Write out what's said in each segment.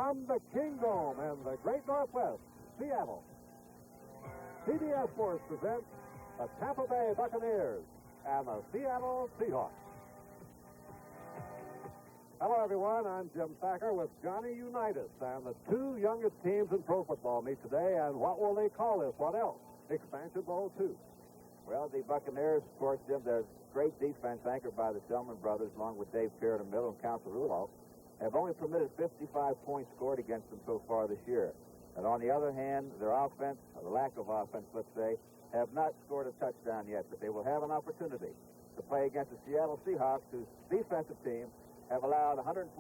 from the Kingdom in the Great Northwest, Seattle, CBS Sports presents the Tampa Bay Buccaneers and the Seattle Seahawks. Hello, everyone. I'm Jim Thacker with Johnny Unitas, and the two youngest teams in pro football meet today. And what will they call this? What else? Expansion Bowl 2. Well, the Buccaneers, of course, Jim, their great defense anchored by the Tillman brothers, along with Dave Peart in the middle and Council Rudolph, have only permitted 55 points scored against them so far this year. And on the other hand, their offense, or the lack of offense, let's say, have not scored a touchdown yet. But they will have an opportunity to play against the Seattle Seahawks, whose defensive team have allowed 126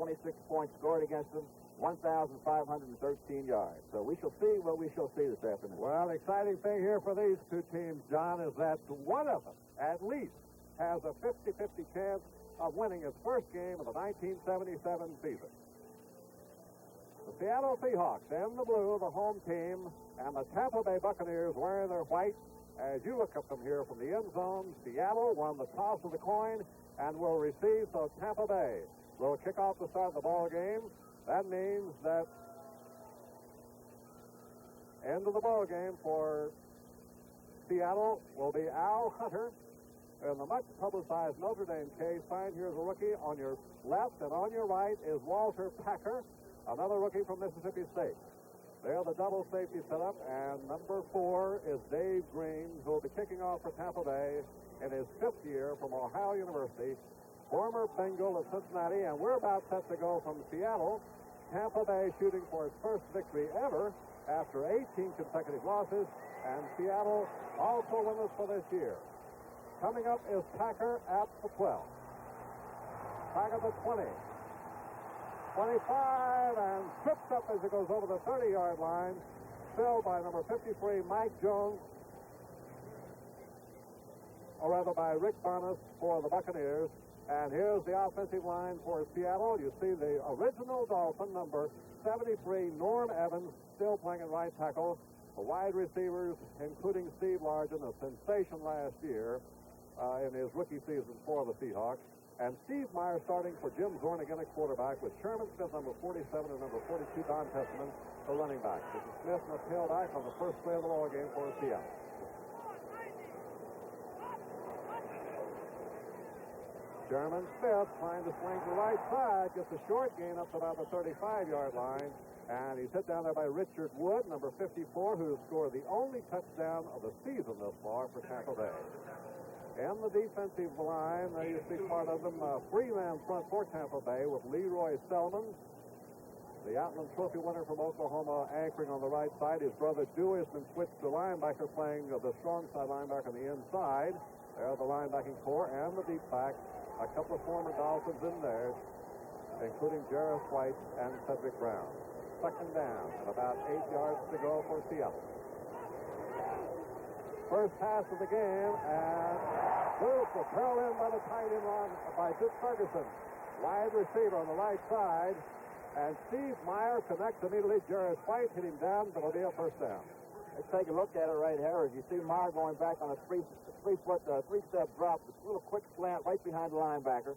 points scored against them, 1,513 yards. So we shall see what we shall see this afternoon. Well, the exciting thing here for these two teams, John, is that one of them, at least, has a 50-50 chance of winning its first game of the 1977 season. The Seattle Seahawks in the blue, the home team, and the Tampa Bay Buccaneers wearing their white. As you look up from here from the end zone, Seattle won the toss of the coin and will receive, so Tampa Bay will kick off the start of the ball game. That means that end of the ball game for Seattle will be Al Hunter. In the much publicized Notre Dame case, signed here as a rookie. On your left and on your right is Walter Packer, another rookie from Mississippi State. They're the double safety setup, and number 4 is Dave Green, who will be kicking off for Tampa Bay in his 5th year from Ohio University, former Bengal of Cincinnati, and we're about set to go from Seattle. Tampa Bay shooting for its first victory ever after 18 consecutive losses, and Seattle also winners for this year. Coming up is Packer at the 12. Packer the 20. 25, and trips up as it goes over the 30-yard line. Filled by number 53, Mike Jones. Or rather by Rick Barnes for the Buccaneers. And here's the offensive line for Seattle. You see the original Dolphin, number 73, Norm Evans, still playing at right tackle. The wide receivers, including Steve Largent, a sensation last year in his rookie season for the Seahawks. And Steve Meyer starting for Jim Zorn again at quarterback, with Sherman Smith, number 47, and number 42, Don Testament, the running back. This is Smith and a tailback on the first play of the ball game for Seattle. Sherman Smith trying to swing to the right side, gets a short gain up to about the 35-yard line, and he's hit down there by Richard Wood, number 54, who has scored the only touchdown of the season thus far for Tampa Bay. And the defensive line, you see part of them, three-man front for Tampa Bay with Leroy Selman, the Outland Trophy winner from Oklahoma, anchoring on the right side. His brother Dewey has been switched to linebacker, playing the strong side linebacker on the inside. There the linebacking core and the deep back. A couple of former Dolphins in there, including Jarvis White and Cedric Brown. Second down, and about 8 yards to go for Seattle. First pass of the game, and Luke was hurled in by the tight end run by Duke Ferguson. Wide receiver on the right side, and Steve Meyer connects immediately. Jarvis White hit him down, but it'll be a first down. Let's take a look at it right here. As you see Meyer going back on a three-step drop, a little quick slant right behind the linebacker.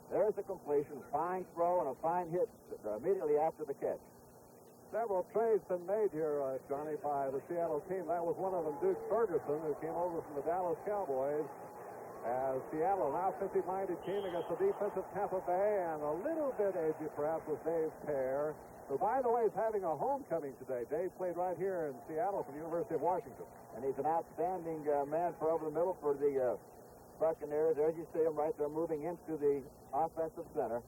There's the completion, fine throw, and a fine hit immediately after the catch. Several trades been made here, Johnny, by the Seattle team. That was one of them, Duke Ferguson, who came over from the Dallas Cowboys. As Seattle, an offensive-minded team against the defensive Tampa Bay, and a little bit edgy, perhaps, with Dave Peart, who, by the way, is having a homecoming today. Dave played right here in Seattle from the University of Washington. And he's an outstanding man for over the middle for the Buccaneers. There you see him right there moving into the offensive center.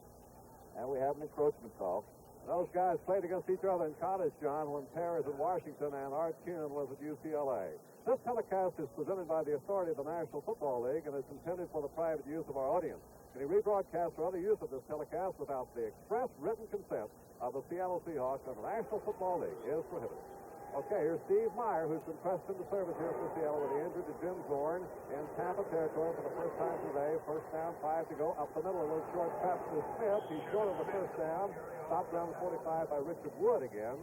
And we have an encroachment call. Those guys played against each other in college, John, when Peart was in Washington and Art Keenan was at UCLA. This telecast is presented by the authority of the National Football League and is intended for the private use of our audience. Any rebroadcast or other use of this telecast without the express written consent of the Seattle Seahawks and the National Football League is prohibited. Okay, here's Steve Meyer, who's been pressed into service here for Seattle with the injury to Jim Zorn in Tampa territory for the first time today. First down, 5 to go. Up the middle of those short traps to Smith. He's short of the first down. Stopped around the 45 by Richard Wood again.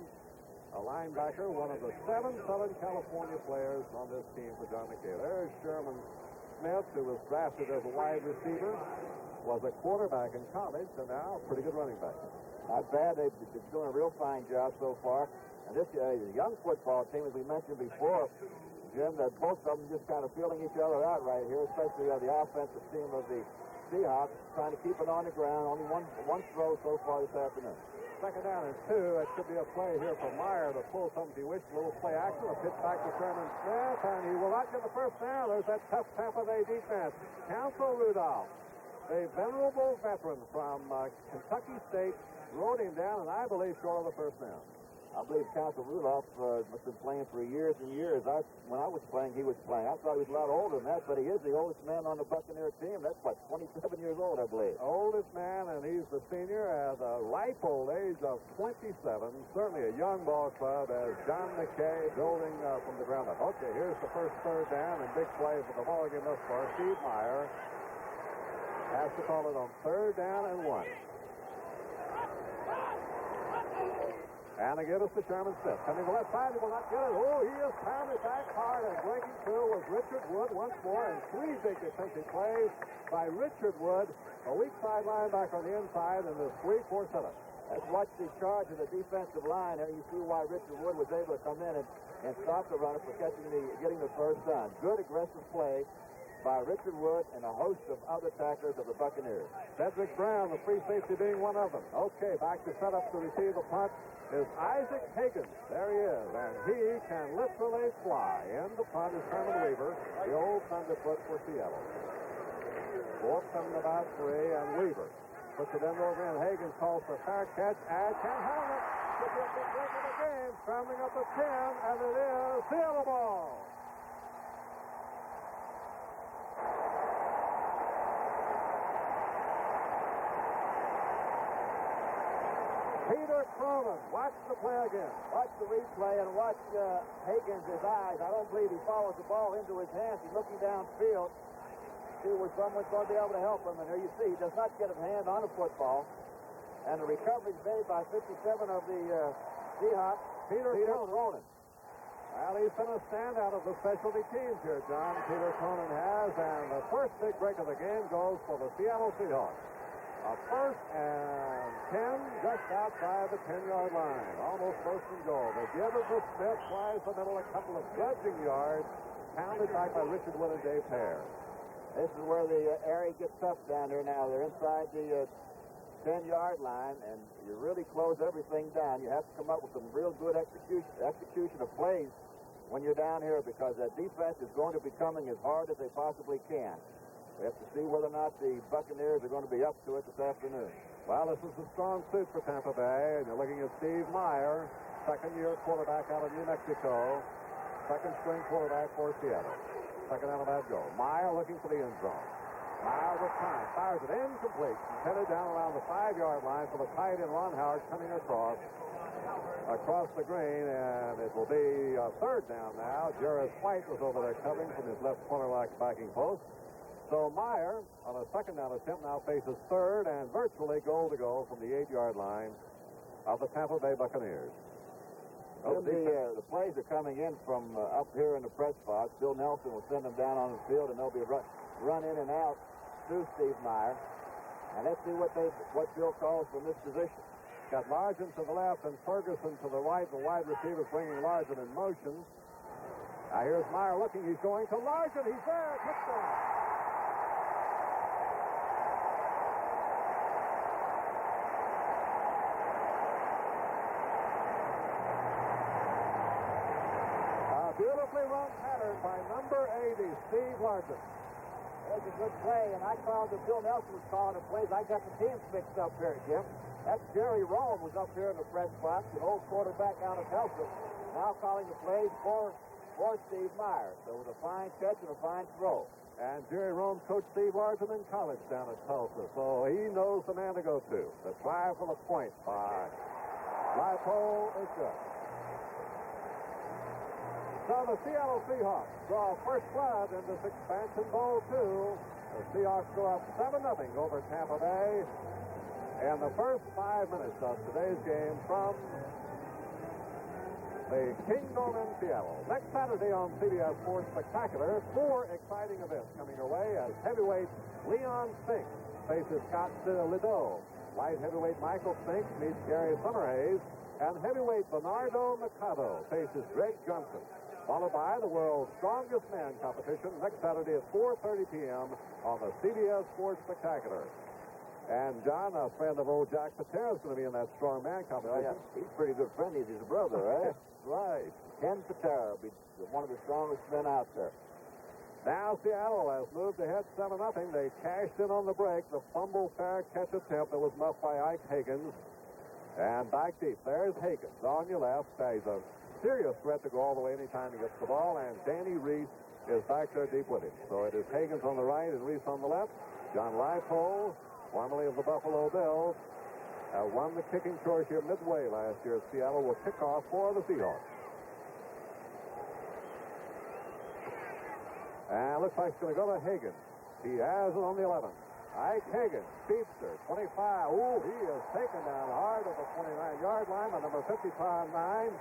A linebacker, one of the 7 Southern California players on this team for John McKay. There's Sherman Smith, who was drafted as a wide receiver, was a quarterback in college, and now a pretty good running back. Not bad. They're doing a real fine job so far. And this young football team, as we mentioned before, Jim, that both of them just kind of feeling each other out right here, especially the offensive team of the Seahawks, trying to keep it on the ground. Only one throw so far this afternoon. Second down and 2. It should be a play here for Meyer to pull something he wished. A little play action. A pitch back to Sherman Smith, and he will not get the first down. There's that tough Tampa Bay defense. Counsel Rudolph, a venerable veteran from Kentucky State, rode him down, and I believe short of the first down. I believe Counsel Rudolph must have been playing for years and years. When I was playing, he was playing. I thought he was a lot older than that, but he is the oldest man on the Buccaneer team. That's, 27 years old, I believe. Oldest man, and he's the senior at the ripe old age of 27. Certainly a young ball club as John McKay building from the ground up. Okay, here's the first third down and big play for the ball game thus far. Steve Meyer has to call it on 3rd down and 1. And they give us to Sherman Smith. Coming to the left side, he will not get it. Oh, he is pounded back hard, and breaking through was Richard Wood once more, and 3 big defensive plays by Richard Wood, a weak side linebacker on the inside, and the 3-4 setup. Let's watch the charge of the defensive line. There you see why Richard Wood was able to come in and stop the runner for getting the first down. Good aggressive play by Richard Wood and a host of other tacklers of the Buccaneers. Cedric Brown, the free safety, being one of them. Okay, back to set up to receive the punt is Isaac Higgins. There he is, and he can literally fly. In the punt is Herman Weaver, the old thunderfoot for Seattle. Fourth coming about 3, and Weaver puts it in over, and Higgins calls for fair catch, and can hold it. Could be a big break of the game, scrambling up the 10, and it is Seattle ball. Peter Cronin, watch the play again. Watch the replay and watch Higgins' eyes. I don't believe he follows the ball into his hands. He's looking downfield, see where someone's going to be able to help him. And there you see, he does not get a hand on the football. And the recovery is made by 57 of the Seahawks, Peter Cronin. Well, he's been a standout of the specialty teams here, John. Peter Cronin has, and the first big break of the game goes for the Seattle Seahawks. A 1st and 10 just outside the 10-yard line. Almost first and goal. They give it to Smith, flies the middle, a couple of judging yards, pounded back by Richard Wood and Dave Pear. This is where the area gets tough down there now. They're inside the 10-yard line, and you really close everything down. You have to come up with some real good execution of plays when you're down here, because that defense is going to be coming as hard as they possibly can. We have to see whether or not the Buccaneers are going to be up to it this afternoon. Well, this is a strong suit for Tampa Bay, and you're looking at Steve Meyer, second-year quarterback out of New Mexico, second-string quarterback for Seattle. Second out of that go. Meyer looking for the end zone. Meyer with time, fires it incomplete, headed down around the 5-yard line for the tight end Ron Howard coming across the green, and it will be 3rd down now. Jarvis White was over there covering from his left cornerback backing post. So Meyer, on a second down attempt, now faces 3rd and virtually goal to go from the 8-yard line of the Tampa Bay Buccaneers. The plays are coming in from up here in the press box. Bill Nelson will send them down on the field, and they'll be run in and out through Steve Meyer. And let's see what Bill calls from this position. Got Largent to the left and Ferguson to the right. The wide receivers bringing Largent in motion. Now here's Meyer looking. He's going to Largent. He's there. Touchdown. Beautifully run pattern by number 80, Steve Largent. There's a good play, and I called that Bill Nelson was calling the plays. I got the teams mixed up here, Jim. That's Jerry Rome was up here in the press box, an old quarterback out of Tulsa, now calling the plays for Steve Meyer. So it was a fine catch and a fine throw. And Jerry Rome coached Steve Largent in college down at Tulsa, so he knows the man to go to. The try for the point by Leipold is good. So the Seattle Seahawks draw first blood in this expansion bowl, too. The Seahawks go up 7-0 over Tampa Bay in the first 5 minutes of today's game from the Kingdome in Seattle. Next Saturday on CBS Sports Spectacular, 4 exciting events coming your way as heavyweight Leon Spinks faces Scott Lideau. Light heavyweight Michael Spinks meets Gary Summerhays. And heavyweight Bernardo Mikado faces Greg Johnson. Followed by the world's strongest man competition next Saturday at 4:30 p.m. on the CBS Sports Spectacular. And John, a friend of old Jack Patera, is going to be in that strong man competition. Oh, yeah. He's a pretty good friend. He's his brother, right? Right. Ken Patera will be one of the strongest men out there. Now Seattle has moved ahead 7-0. They cashed in on the break. The fumble fair catch attempt that was muffed by Ike Higgins. And back deep, there's Higgins on your left. He's a serious threat to go all the way anytime he gets the ball. And Danny Reese is back there deep with him. So it is Higgins on the right and Reese on the left. John Leipold, formerly of the Buffalo Bills, won the kicking chores here midway last year at Seattle, will kick off for the Seahawks. And looks like it's going to go to Higgins. He has it on the 11. Ike Higgins, speedster, 25. Ooh, he is taken down hard at the 29-yard line by number 55-9,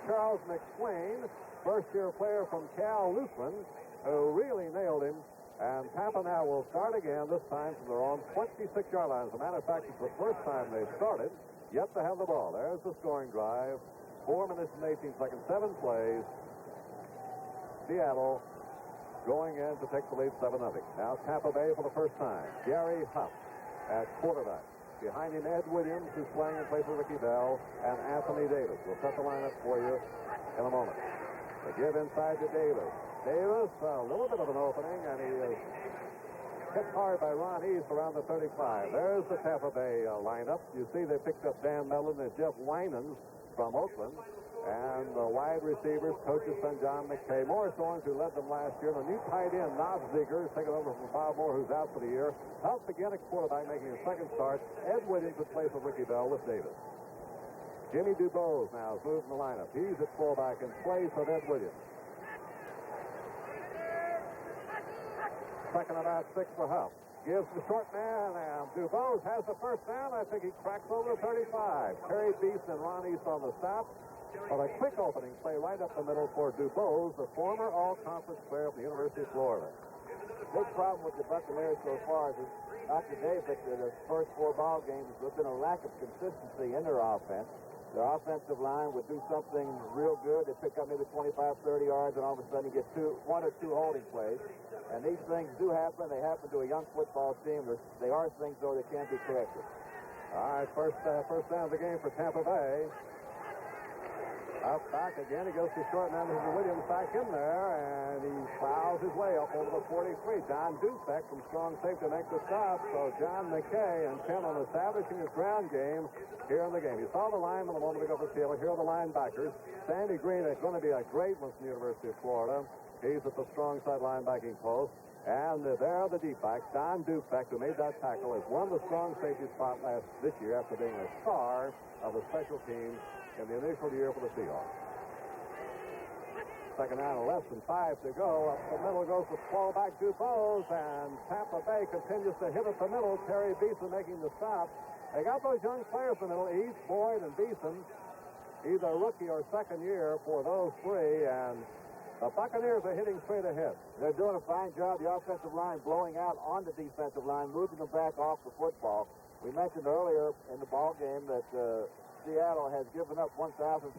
Charles McSwain, first-year player from Cal Lutheran, who really nailed him. And Tampa now will start again, this time from their own 26-yard line. As a matter of fact, it's the first time they started yet to have the ball. There's the scoring drive. 4 minutes and 18 seconds, 7 plays. Seattle going in to take the lead 7-0. Now Tampa Bay for the first time. Gary Huff at quarterback. Behind him, Ed Williams, who's playing in place of Ricky Bell, and Anthony Davis. We'll set the lineup for you in a moment. They give inside to Davis. Davis, a little bit of an opening, and he is hit hard by Ron East around the 35. There's the Tampa Bay lineup. You see they picked up Dan Mellon and Jeff Winans from Oakland. And the wide receivers, coaches son John McKay. Morris Owens, who led them last year. And a new tight end, Knob Ziegler, is taken over from Bob Moore, who's out for the year. Huff again at quarterback, making his second start. Ed Williams in place of Ricky Bell with Davis. Jimmy DuBose now is moved in the lineup. He's at fullback in place of Ed Williams. Second about 6 for Huff. Gives the short man, and DuBose has the first down. I think he cracks over the 35. Terry Beeson and Ron East on the stop. But a quick opening play right up the middle for DuBose, the former all-conference player of the University of Florida. Big problem with the Buccaneers so far is Dr. Dave that the first 4 ball games there's been a lack of consistency in their offense. Their offensive line would do something real good. They pick up maybe 25, 30 yards, and all of a sudden you get 1 or 2 holding plays. And these things do happen. They happen to a young football team. They are things, though, that can be corrected. All right, first down of the game for Tampa Bay. Up back again, he goes to short man. Mr. Williams back in there, and he plows his way up over the 43. John Dufek from strong safety makes the stop. So John McKay and Ken on establishing his ground game here in the game. You saw the lineman a moment ago for Seattle. Here are the linebackers. Sandy Green is going to be a great one from the University of Florida. He's at the strong side linebacking post. And there are the deep backs. Don Dufek, who made that tackle, has won the strong safety spot this year after being a star of the special teams in the initial year for the Seahawks. Second down, less than 5 to go. Up the middle goes the fallback DuBose, and Tampa Bay continues to hit at the middle. Terry Beeson making the stop. They got those young players in the middle, East, Boyd, and Beeson. Either rookie or second year for those 3, and the Buccaneers are hitting straight ahead. They're doing a fine job. The offensive line blowing out on the defensive line, moving them back off the football. We mentioned earlier in the ball game that Seattle has given up 1,513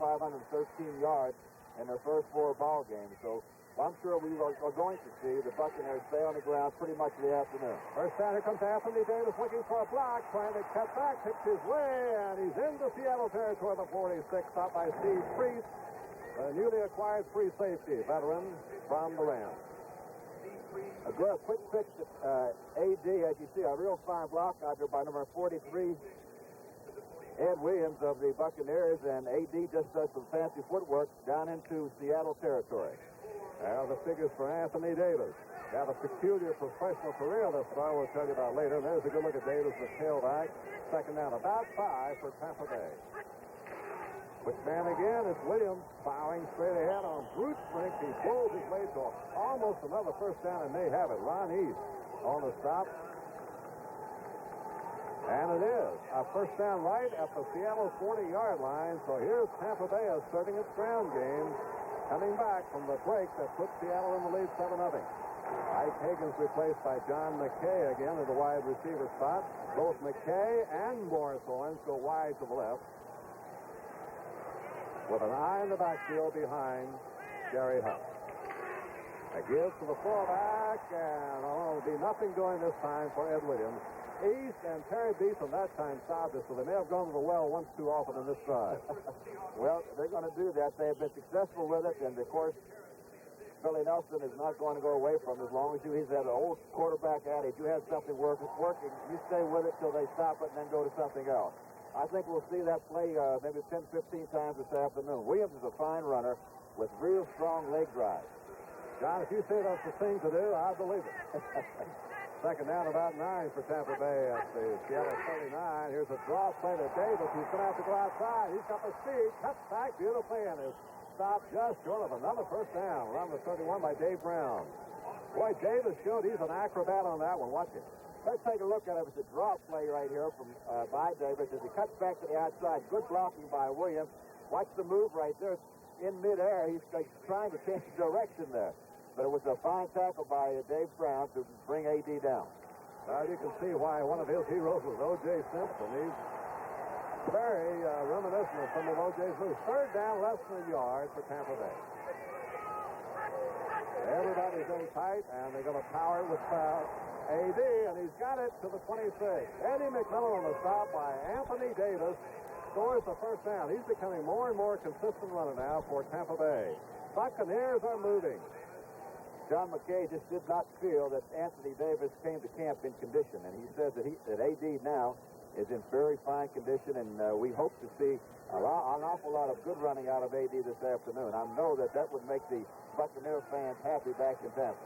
yards in their first 4 ball games. So I'm sure we are going to see the Buccaneers stay on the ground pretty much the afternoon. First down, here comes Anthony Davis looking for a block, trying to cut back, hits his way, and he's into Seattle territory, the 46, stopped by Steve Priest, a newly acquired free safety veteran from the Rams. A good quick fix at AD, as you see, a real fine block out there by number 43, Ed Williams of the Buccaneers, and AD just does some fancy footwork down into Seattle territory. Now the figures for Anthony Davis. Got a peculiar professional career, that's what I will tell you about later. There's a good look at Davis, the tailback. Second down, about 5 for Tampa Bay. Quick man again, it's Williams plowing straight ahead on brute strength. He pulls his way to almost another first down, and they have it. Ron East on the stop. And it is a first down right at the Seattle 40-yard line. So here's Tampa Bay asserting its ground game, coming back from the break that put Seattle in the lead 7-0. Ike Higgins replaced by John McKay again at the wide receiver spot. Both McKay and Morris Owens go wide to the left, with an eye in the backfield behind Gary Huff. It gives to the fullback, and there'll be nothing doing this time for Ed Williams. East and Terry Beeson that time stopped it, so they may have gone to the well once too often in this drive. Well, they're going to do that. They have been successful with it, and of course, Billy Nelson is not going to go away from it as long as he's had an old quarterback adage. You have something working, you stay with it till they stop it and then go to something else. I think we'll see that play maybe 10, 15 times this afternoon. Williams is a fine runner with real strong leg drive. John, if you say that's the thing to do, I believe it. Second down, about 9 for Tampa Bay at the Seattle 39. Here's a draw play to Davis. He's going to have to go outside. He's got the speed, cuts back beautifully, and is stopped just short of another first down. Around the 31 by Dave Brown. Boy, Davis showed he's an acrobat on that one. Watch it. Let's take a look at it. It's a draw play right here from by Davis as he cuts back to the outside. Good blocking by Williams. Watch the move right there. In midair, he's trying to change direction there. But it was a fine tackle by Dave Brown to bring A.D. down. You can see why one of his heroes was O.J. Simpson. He's very reminiscent of some of O.J.'s moves. Third down, less than a yard for Tampa Bay. Everybody's in tight, and they're going to power with A.D., and he's got it to the 26. Eddie McMillan on the stop by Anthony Davis scores the first down. He's becoming more and more consistent runner now for Tampa Bay. Buccaneers are moving. John McKay just did not feel that Anthony Davis came to camp in condition, and he says that A.D. now is in very fine condition, and we hope to see an awful lot of good running out of A.D. this afternoon. I know that would make the Buccaneer fans happy back in Tampa.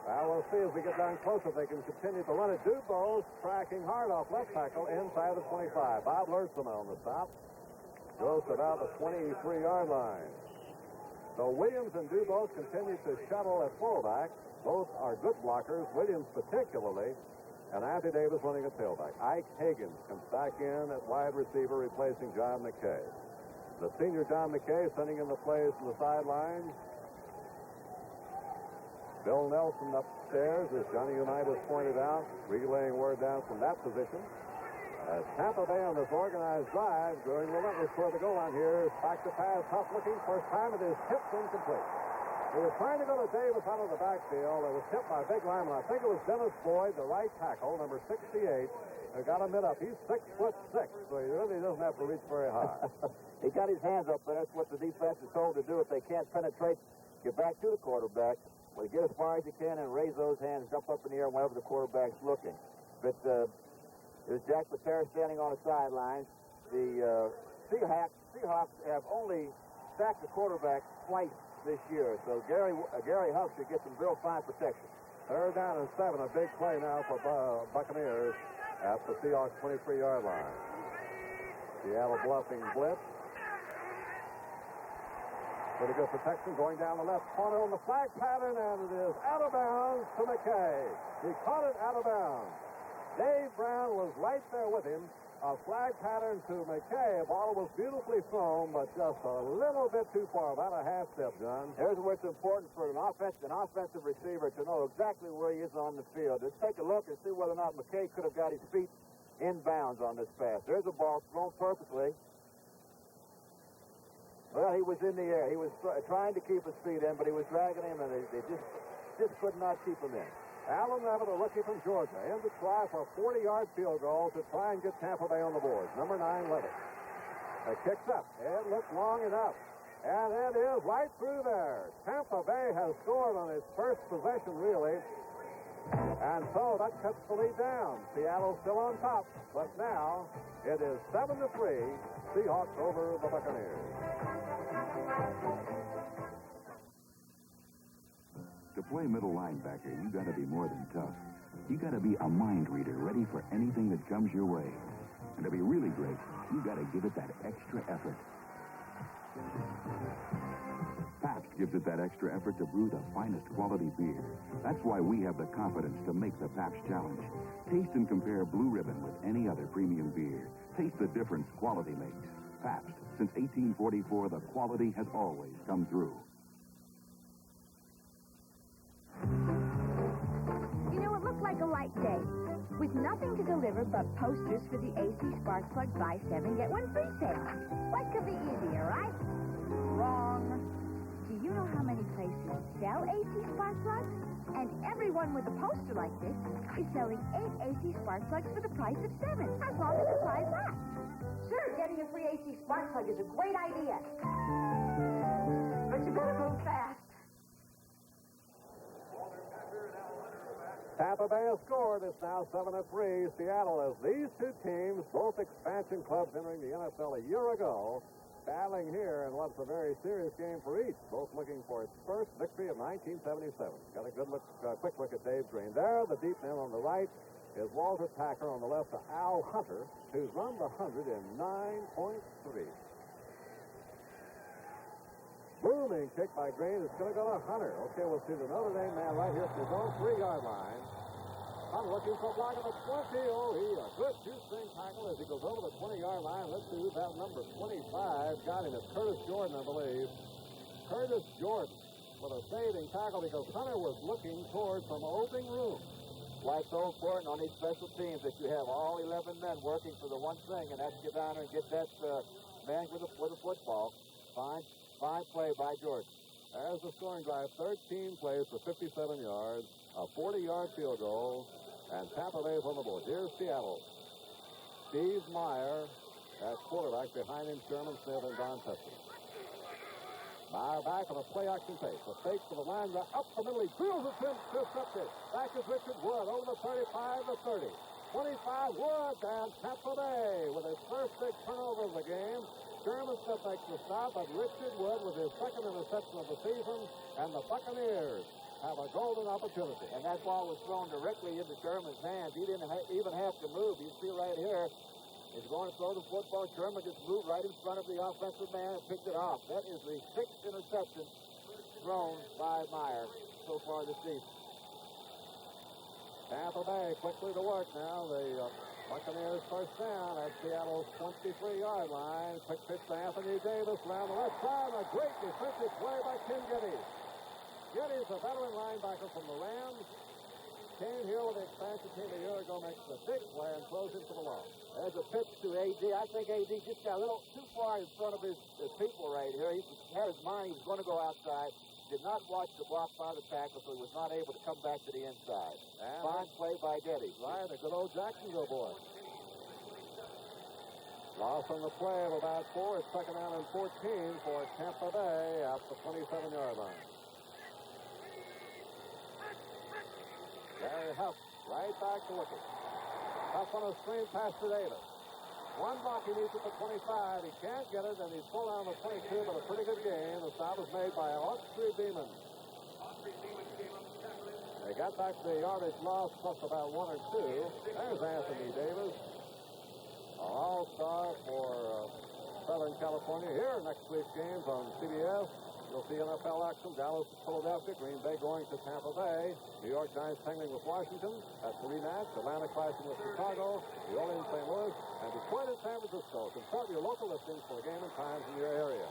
Well, we'll see as we get down close if they can continue to run it. Dubose tracking hard off left tackle inside the 25. Bob Lertzman on the stop. Goes to about the 23-yard line. So Williams and Dubose continue to shuttle at fullback. Both are good blockers, Williams particularly, and Anthony Davis running at tailback. Ike Higgins comes back in at wide receiver, replacing John McKay. The senior John McKay sending in the plays from the sidelines. Bill Nelson upstairs, as Johnny Unitas pointed out, relaying word down from that position. As Tampa Bay on this organized drive, going relentless toward the goal line here. Back to pass, tough looking. First time it is tipped incomplete. He was trying to go to Davis out of the backfield. It was tipped by a big lineman. I think it was Dennis Boyd, the right tackle, number 68, who got him mid up. He's 6'6", so he really doesn't have to reach very high. He got his hands up, but that's what the defense is told to do. If they can't penetrate, get back to the quarterback. Well, get as far as you can and raise those hands, jump up in the air whenever the quarterback's looking. But there's Jack Patera standing on the sidelines. The Seahawks have only sacked the quarterback twice this year, so Gary Huff should get some real fine protection. Third down and 7, a big play now for Buccaneers at the Seahawks 23-yard line. Seattle bluffing blitz. Pretty good protection going down the left corner on the flag pattern, and it is out of bounds to McKay. He caught it out of bounds. Dave Brown was right there with him. A flag pattern to McKay. The ball was beautifully thrown, but just a little bit too far, about a half step, John. Here's where it's important for an offensive receiver to know exactly where he is on the field. Let's take a look and see whether or not McKay could have got his feet in bounds on this pass. There's a ball thrown perfectly. Well, he was in the air. He was trying to keep his feet in, but he was dragging him, and they just could not keep him in. Allen Levitt, a rookie from Georgia, in to try for a 40-yard field goal to try and get Tampa Bay on the board. Number 9, Levitt. It kicks up. It looks long enough. And it is right through there. Tampa Bay has scored on its first possession, really. And so that cuts the lead down. Seattle's still on top. But now it is 7-3. Seahawks over the Buccaneers. To play middle linebacker, you got to be more than tough. You got to be a mind reader, ready for anything that comes your way. And to be really great, you got to give it that extra effort. Pabst gives it that extra effort to brew the finest quality beer. That's why we have the confidence to make the Pabst Challenge. Taste and compare Blue Ribbon with any other premium beer. Taste the difference quality makes. Pabst. Since 1844, the quality has always come through. with nothing to deliver but posters for the AC Spark Plug Buy 7, Get 1 free sale. What could be easier, right? Wrong. Do you know how many places sell AC Spark Plugs? And everyone with a poster like this is selling 8 AC Spark Plugs for the price of 7, as long as supplies last. Sure, getting a free AC Spark Plug is a great idea. But you better move fast. Tampa Bay has scored. It's now 7-3. Seattle, as these two teams, both expansion clubs entering the NFL a year ago, battling here in what's a very serious game for each. Both looking for its first victory of 1977. Got a good look, quick look at Dave Green. There, the deep man on the right is Walter Packer. On the left, Al Hunter, who's run the 100 in 9.3. Booming kick by Green. It's going to go to Hunter. Okay, we'll see the Notre Dame man right here from his own 3-yard line. Hunter looking for a block at the 20. Oh, a good shoestring tackle as he goes over the 20-yard line. Let's see who that number 25 got him. It's Curtis Jordan, I believe. Curtis Jordan with a saving tackle because Hunter was looking toward some open room. Why it's so important on these special teams that you have all 11 men working for the one thing, and that's get down there and get that man with the football. Fine play by Jordan. As the scoring drive, 13 plays for 57 yards, a 40-yard field goal, and Tampa Bay's on the board. Here's Seattle. Steve Meyer at quarterback. Behind him, Sherman Smith and Don Tesser. Meyer back on a play-action pace. A fake for the line drive. Up the middle. He drills it to intercepted. Back is Richard Wood over the 35 to 30. 25 Wood, and Tampa Bay with his first big turnover of the game. Sherman Smith makes the stop, but Richard Wood with his second interception of the season, and the Buccaneers have a golden opportunity. And that ball was thrown directly into Sherman's hands. He didn't even have to move. You see right here, he's going to throw the football. Sherman just moved right in front of the offensive man and picked it off. That is the 6th interception thrown by Meyer so far this season. Tampa Bay quickly to work now. The Buccaneers first down at Seattle's 23-yard line. Quick pitch to Anthony Davis around the left side. A great defensive play by Ken Geddes. Geddes, a veteran linebacker from the Rams, came here with the expansion team a year ago, makes the big play and throws into the low. There's a pitch to A.D. I think A.D. just got a little too far in front of his people right here. He had his mind. He was going to go outside. Did not watch the block by the tackle, so he was not able to come back to the inside. And fine play by Geddes. Right, a good old Jacksonville boy. Loss on the play of about 4. It's second down and 14 for Tampa Bay at the 27-yard line. Gary Huff right back to Wickett. Huff on a screen pass to Davis. One block he needs at the 25. He can't get it, and he's pulled down the 22, but a pretty good game. The stop was made by Autry Beeman. They got back the yardage loss plus about 1 or 2. There's Anthony Davis, an all-star for Southern California. Here next week's games on CBS. You'll see NFL action. Dallas, Philadelphia, Green Bay going to Tampa Bay. New York Giants tangling with Washington. That's the rematch. Atlanta clashing with Chicago. New Orleans, St. Louis, and Detroit and San Francisco. Consult your local listings for game and times in your area.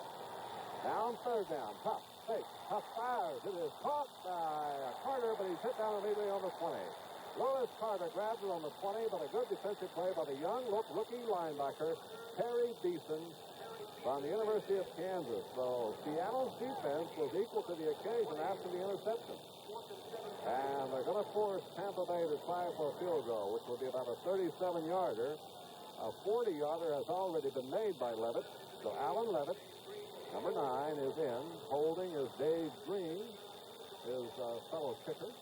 Now on third down. Tough. Fake. Tough fires. It is caught by Carter, but he's hit down immediately on the 20. Lewis Carter grabs it on the 20, but a good defensive play by the young rookie linebacker, Terry Beeson, from the University of Kansas. So Seattle's defense was equal to the occasion after the interception. And they're going to force Tampa Bay to try for a field goal, which will be about a 37-yarder. A 40-yarder has already been made by Levitt. So Alan Levitt, number 9, is in. Holding is Dave Green, his fellow kicker.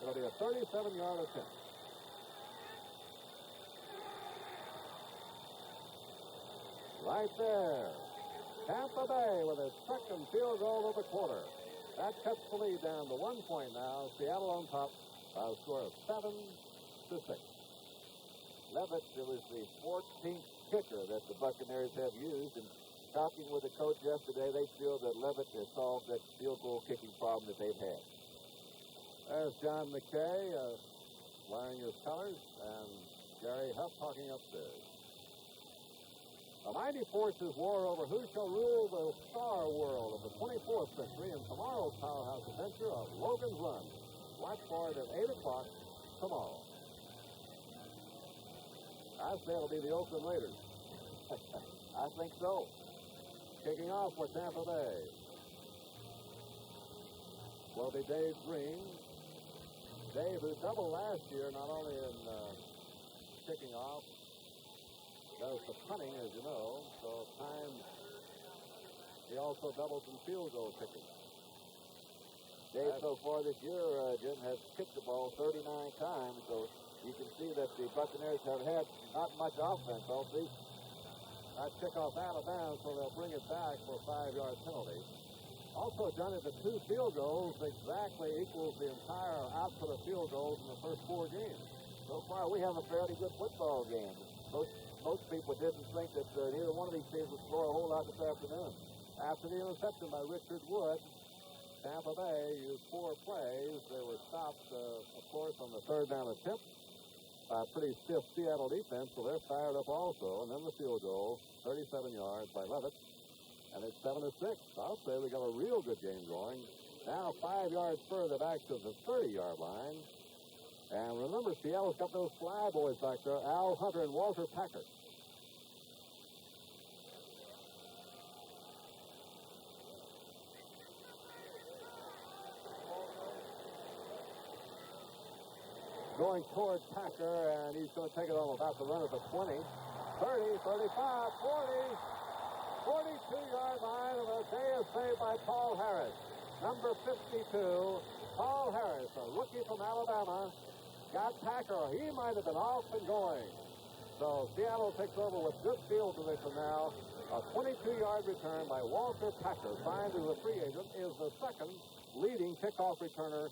It'll be a 37-yard attempt. Right there. Tampa Bay with its second field goal of the quarter. That cuts the lead down to 1 point now. Seattle on top by a score of 7-6. Levitt, it was the 14th kicker that the Buccaneers have used. And talking with the coach yesterday, they feel that Levitt has solved that field goal kicking problem that they've had. There's John McKay wearing his colors, and Gary Huff talking upstairs. The mighty forces war over who shall rule the star world of the 24th century in tomorrow's powerhouse adventure of Logan's Run. Watch for it at 8 o'clock tomorrow. I say it'll be the Oakland Raiders. I think so. Kicking off for Tampa Bay will be Dave Green. Dave, who doubled last year, not only in kicking off, does the punting, as you know, so at times he also doubles in field goal kicking. Dave, so far this year, Jim, has kicked the ball 39 times, so you can see that the Buccaneers have had not much offense all season. That kickoff out of bounds, so they'll bring it back for a 5-yard penalty. Also, Johnny, the 2 field goals exactly equals the entire output of field goals in the first 4 games. So far, we have a fairly good football game. Most people didn't think that neither one of these teams would score a whole lot this afternoon. After the interception by Richard Wood, Tampa Bay used 4 plays. They were stopped, of course, on the 3rd down attempt by a pretty stiff Seattle defense, so they're fired up also. And then the field goal, 37 yards by Levitt. And it's 7-6. I'll say we got a real good game going. Now 5 yards further back to the 30-yard line. And remember, Seattle's got those fly boys back there, Al Hunter and Walter Packer. Going toward Packer, and he's going to take it on about the run at the 20, 30, 35, 40, 42-yard line, and the day is saved by Paul Harris. Number 52, Paul Harris, a rookie from Alabama, got Packer. He might have been off and going. So Seattle takes over with good field position now. A 22-yard return by Walter Packer, signed as a free agent, is the second leading kickoff returner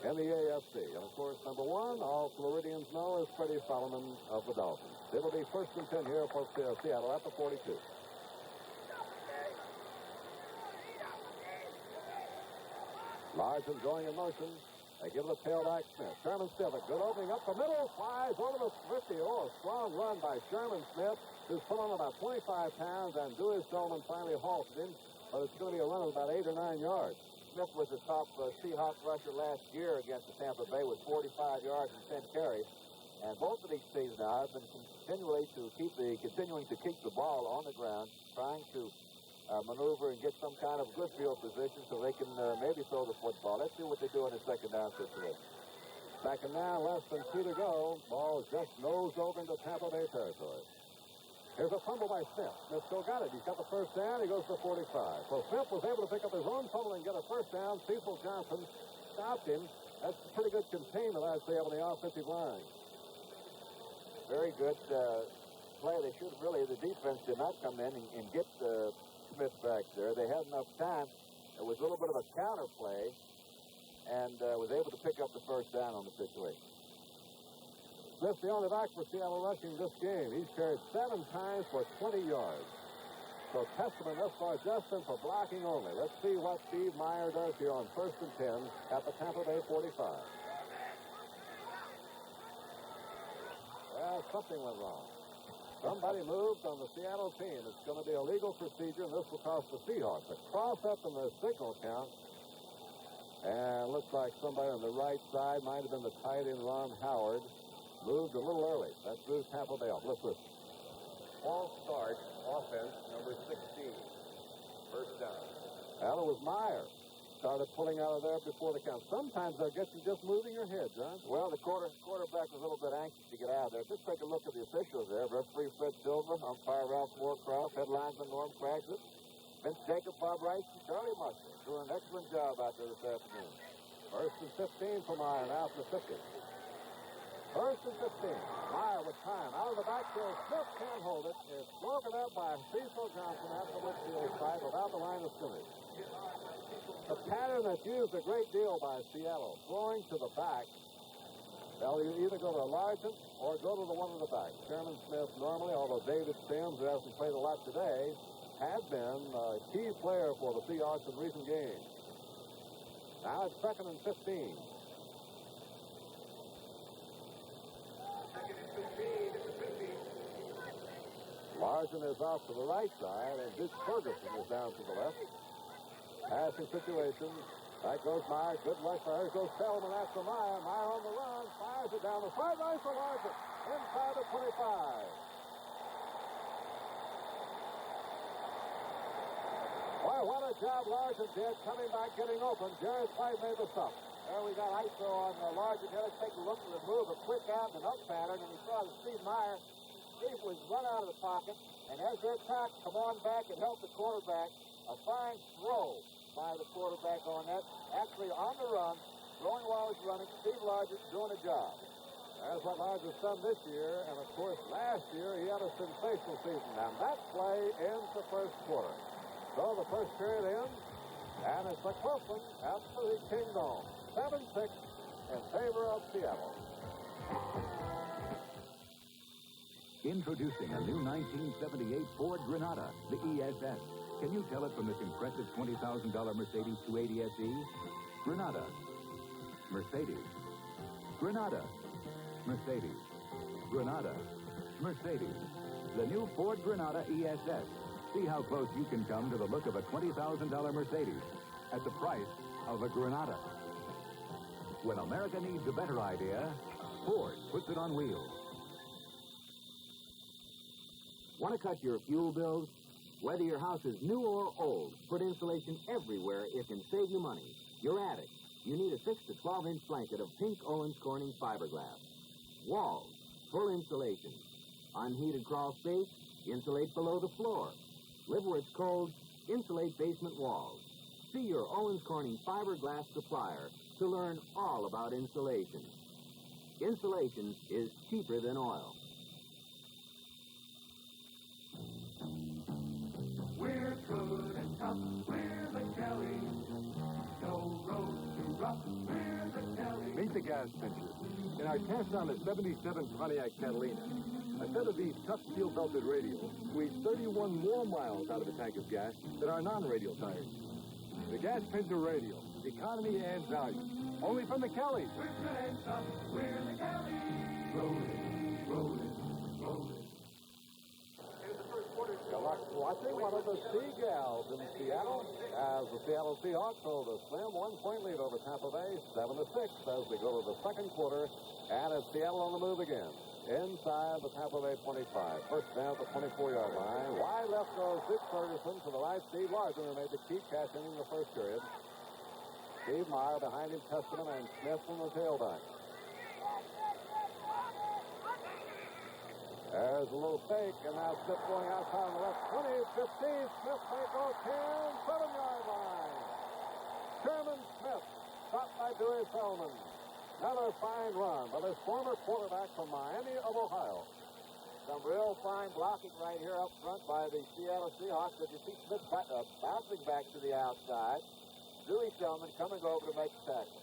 in the AFC. And, of course, number 1, all Floridians know, is Freddie Solomon of the Dolphins. It'll be 1st and 10 here for Seattle at the 42. Larson going in motion. They give the tailback Smith. Sherman Smith, a good opening up the middle, flies over the 50. Oh, a strong run by Sherman Smith, who's put on about 25 pounds, and Dewey Solomon finally halted him, but it's going to be a run of about 8 or 9 yards. Smith was the top Seahawks rusher last year against the Tampa Bay with 45 yards and 10 carries. And both of these teams now have been continuing to keep the ball on the ground, trying to maneuver and get some kind of good field position so they can maybe throw the football. Let's see what they do in the 2nd down situation. Second down, less than 2 to go. Ball is just nosed over into Tampa Bay territory. Here's a fumble by Smith. Smith still got it. He's got the 1st down. He goes to 45. So Smith was able to pick up his own fumble and get a 1st down. Cecil Johnson stopped him. That's pretty good containment, I'd say, on the offensive line. Very good play. They should really, the defense did not come in and get Smith back there. They had enough time. It was a little bit of a counter play and was able to pick up the 1st down on the situation. Smith, the only back for Seattle rushing this game. He's carried 7 times for 20 yards. So testament thus far, Justin, for blocking only. Let's see what Steve Meyer does here on 1st and 10 at the Tampa Bay 45. Well, something went wrong. Somebody moved on the Seattle team. It's going to be a legal procedure, and this will cost the Seahawks a cross-up in the signal count. And looks like somebody on the right side, might have been the tight end Ron Howard, moved a little early. That threw Tampa Bay off. Let's listen. False start, offense, number 16. 1st down. Well, it was Meyer. Started pulling out of there before the count. Sometimes they'll get you just moving your head, John. Well, the quarterback was a little bit anxious to get out of there. Just take a look at the officials there. Referee Fred Silver, umpire Ralph Moorcroft, head linesman Norm Cragsett, Vince Jacob, Bob Rice, and Charlie Musser doing an excellent job out there this afternoon. 1st and 15 for Meyer, now from the 50. 1st and 15. Meyer with time. Out of the backfield. Smith can't hold it. It's broken up by Cecil Johnson at the midfield side without the line of scrimmage. The pattern that's used a great deal by Seattle, throwing to the back. They'll either go to Largent or go to the one in the back. Sherman Smith normally, although David Sims, who hasn't played a lot today, had been a key player for the Seahawks in recent games. Now it's 2nd and 15. Larson is off to the right side, and Duke Ferguson is down to the left. Passing situation. Back goes Meyer. Good rush for her. Goes Feldman after Meyer. Meyer on the run. Fires it down the sideline for Larson. inside the 25. Boy, what a job Larson did coming back, getting open. Jerry White made the stop. There we got ISO on Larson. Let's take a look at the move, a quick out and an up pattern, and we saw that Steve Meyer, Steve was run out of the pocket, and as their cock come on back and help the quarterback, a fine throw by the quarterback on that. Actually on the run, throwing while he's running. Steve Larson doing a job. That's what Largen's done this year, and of course last year he had a sensational season. And that play ends the first quarter. So the first period ends, and it's a close one at the Kingdom. 7-6 in favor of Seattle. Introducing a new 1978 Ford Granada, the ESS. Can you tell it from this impressive $20,000 Mercedes 280 SE? Granada. Mercedes. Granada. Mercedes. Granada. Mercedes. The new Ford Granada ESS. See how close you can come to the look of a $20,000 Mercedes at the price of a Granada. When America needs a better idea, Ford puts it on wheels. Want to cut your fuel bills? Whether your house is new or old, put insulation everywhere. It can save you money. Your attic, you need a 6 to 12-inch blanket of pink Owens Corning fiberglass. Walls, full insulation. Unheated crawl space, insulate below the floor. Live where it's cold, insulate basement walls. See your Owens Corning fiberglass supplier to learn all about insulation. Insulation is cheaper than oil. We're good and tough, we're the Kellys. No road too rough, we're the Kellys. Meet the gas pincher. In our cast on a 77 Pontiac Catalina, a set of these tough steel-belted radials squeeze 31 more miles out of a tank of gas than our non-radial tires. The gas pincher radial, economy and value. Only from the Kellys. We're good and tough, we're the Kellys. Rolling, rolling, rolling. Watching one of the Seagulls in Seattle as the Seattle Seahawks hold a slim 1-point lead over Tampa Bay, 7-6 as we go to the second quarter, and it's Seattle on the move again. Inside the Tampa Bay 25. First down at the 24-yard line. Wide left goes Dick Ferguson. To the right, Steve Larson, who made the key catch in the first period. Steve Meyer behind him, Testament, and Smith from the tailback. There's a little fake, and now Smith going outside on the left. 20, 15, Smith may go 10, 7-yard line. Sherman Smith, stopped by Dewey Selman. Another fine run by this former quarterback from Miami of Ohio. Some real fine blocking right here up front by the Seattle Seahawks. As you see Smith bouncing back to the outside. Dewey Selman coming over to make the tackle.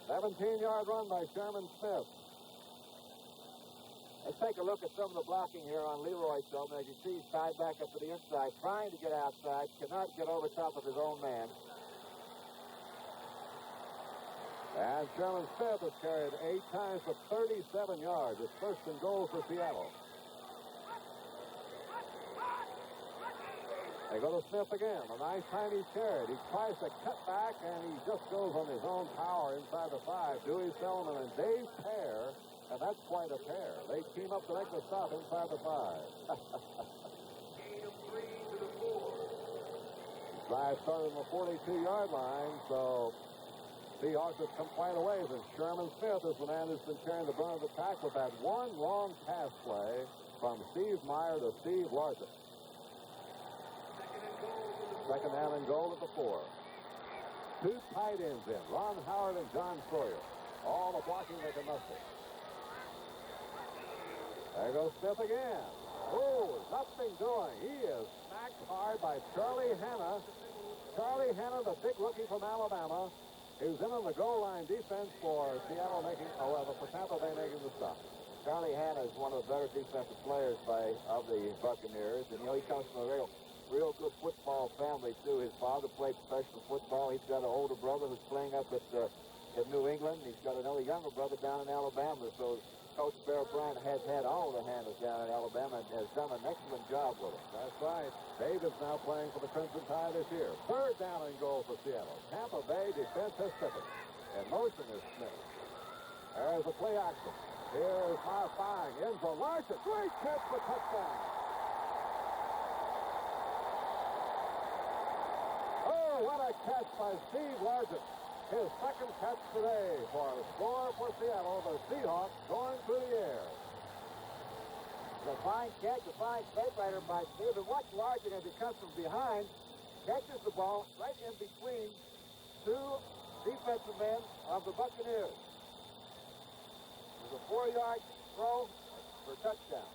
17-yard run by Sherman Smith. Let's take a look at some of the blocking here on Leroy Selman. As you see, he's tied back up to the inside, trying to get outside, cannot get over top of his own man. And Sherman Smith has carried 8 times for 37 yards. It's first and goal for Seattle. They go to Smith again. A nice time he's carried. He tries to cut back, and he just goes on his own power inside the 5. Dewey Selman and Dave Pear. And that's quite a pair. They team up to make the stop inside the 5. Drive started on the 42-yard line, so Seahawks have come quite a ways, and Sherman Smith is the man who's been carrying the brunt of the attack with that one long pass play from Steve Meyer to Steve Larson. Second down and goal at the 4. 2 tight ends in, Ron Howard and John Sawyer. All the blocking they can muster. There goes Smith again. Oh, nothing doing. He is smacked hard by Charlie Hanna. Charlie Hanna, the big rookie from Alabama, who's in on the goal line defense for Seattle for Tampa Bay making the stop. Charlie Hanna is one of the better defensive players of the Buccaneers. And, he comes from a real good football family, too. His father played professional football. He's got an older brother who's playing up at New England. He's got another younger brother down in Alabama. So Coach Bear Bryant has had all the handles down in Alabama and has done an excellent job with them. That's right. Dave is now playing for the Crimson Tide this year. Third down and goal for Seattle. Tampa Bay defense has stiffened. And motion is Smith. There's a play action. Here's Meyer firing. In for Larson. Great catch for touchdown. Oh, what a catch by Steve Larson. His second catch today for a score for Seattle. The Seahawks going through the air. The fine catch, a fine play-fighter by Steve. And watch Larson as he comes from behind, catches the ball right in between two defensive men of the Buccaneers. There's a 4-yard throw for touchdown.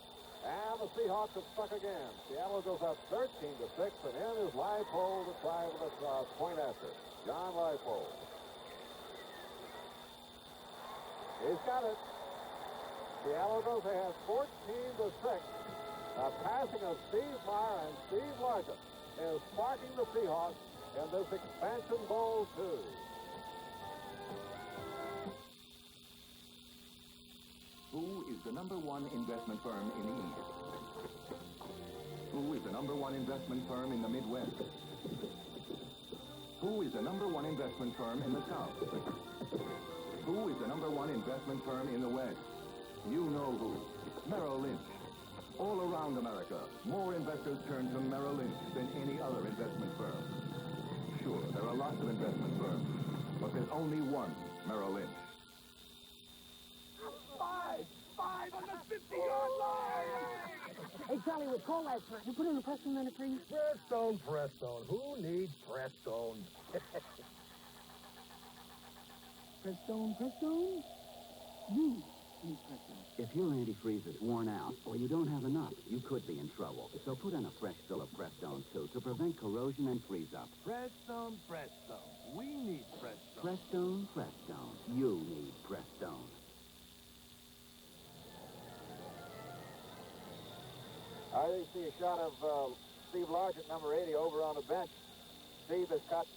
And the Seahawks have struck again. Seattle goes up 13-6, and in is Leipold to try with a point after. John Leipold. He's got it. Seattle goes ahead 14-6. The passing of Steve Meyer and Steve Larson is sparking the Seahawks in this expansion bowl 2. Who is the #1 investment firm in the East? Who is the #1 investment firm in the Midwest? Who is the #1 investment firm in the South? Who is the #1 investment firm in the West? You know who. Merrill Lynch. All around America, more investors turn to Merrill Lynch than any other investment firm. Sure, there are lots of investment firms, but there's only one Merrill Lynch. Five on the 50-yard line! Hey, Charlie, we'll call that for you. Put in a Prestone minute, please. Prestone. Who needs Prestone? Prestone? You need Prestone. If your antifreeze is worn out or you don't have enough, you could be in trouble. So put in a fresh fill of Prestone, too, to prevent corrosion and freeze-up. Prestone. We need Prestone. Prestone. You need Prestone. I think see a shot of Steve Largent, number 80, over on the bench. Steve has caught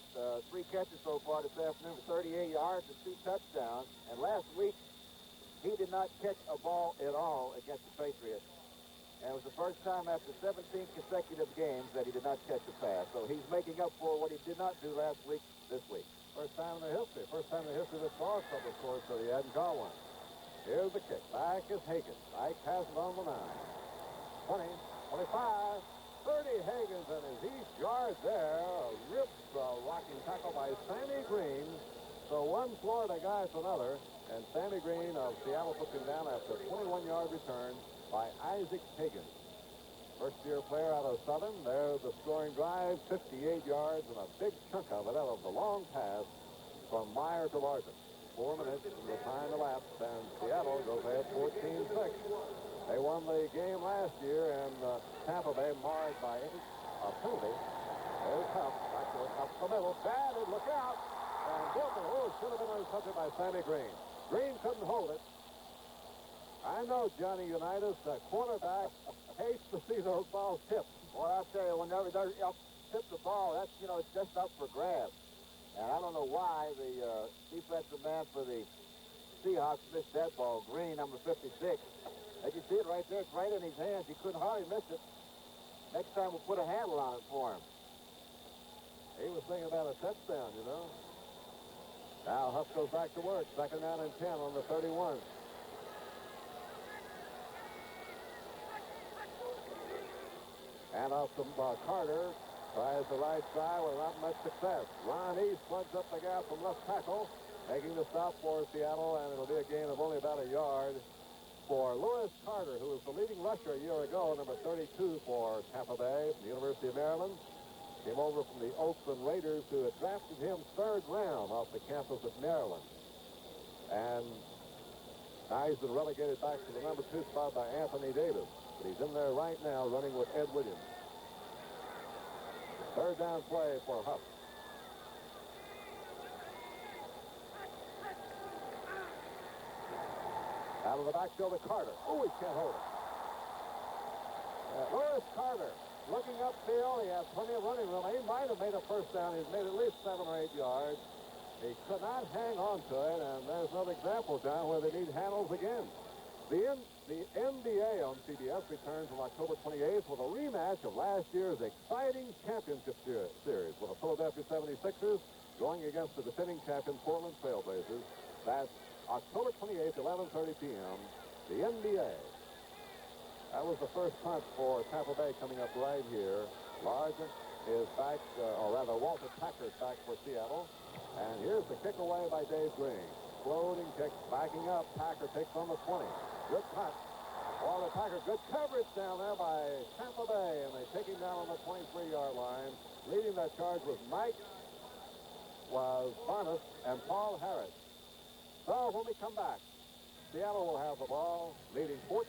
3 catches so far this afternoon for 38 yards and 2 touchdowns. And last week, he did not catch a ball at all against the Patriots. And it was the first time after 17 consecutive games that he did not catch a pass. So he's making up for what he did not do last week this week. First time in the history of this ball club, of course, that he hadn't caught one. Here's the kick. Back is Higgins. Ike has it on the 9. 20, 25, 30 Higgins, and his each yard there. A rip rocking tackle by Sammy Green. So one Florida guy to another, and Sammy Green of Seattle puts him down after a 21-yard return by Isaac Higgins. First-year player out of Southern. There's the scoring drive, 58 yards, and a big chunk of it out of the long pass from Meyer to Larson. 4 minutes from the time elapsed, and Seattle goes ahead 14-6. They won the game last year, and Tampa Bay marred by a penalty. There's Huff, up the middle, batted, look out, and Gilman, should have been intercepted by Sammy Green. Green couldn't hold it. I know Johnny Unitas, the quarterback, hates to see those balls tipped. Well, I'll tell you, whenever they tip the ball, that's, it's just up for grabs. And I don't know why the defensive man for the Seahawks missed that ball. Green, number 56. As you see it right there, it's right in his hands. He couldn't hardly miss it. Next time we'll put a handle on it for him. He was thinking about a touchdown, you know. Now Huff goes back to work. 2nd down and 10 on the 31. And off from Carter. Tries the right side with not much success. Ron East plugs up the gap from left tackle, making the stop for Seattle, and it'll be a gain of only about a yard for Lewis Carter, who was the leading rusher a year ago, number 32 for Tampa Bay from the University of Maryland. Came over from the Oakland Raiders, who had drafted him 3rd round off the campus at Maryland. And now he's been relegated back to the number 2 spot by Anthony Davis. But he's in there right now running with Ed Williams. 3rd down play for Huff. Out of the backfield to Carter. Oh, he can't hold it. Lewis Carter looking upfield. He has plenty of running room. He might have made a first down. He's made at least 7 or 8 yards. He could not hang on to it, and there's another example, John, where they need handles again. The NBA on CBS returns on October 28th with a rematch of last year's exciting championship series with the Philadelphia 76ers going against the defending champion Portland Trailblazers. That's October 28th, 11:30 p.m. the NBA. That was the first punt for Tampa Bay coming up right here. Largent is back, or rather Walter Packer's back for Seattle. And here's the kick away by Dave Green. Floating kick, backing up. Packer takes on the 20. Good punt. Walter Packer, good coverage down there by Tampa Bay, and they take him down on the 23-yard line. Leading that charge was Mike, was Barnes, and Paul Harris. So when we come back, Seattle will have the ball, leading 14-6.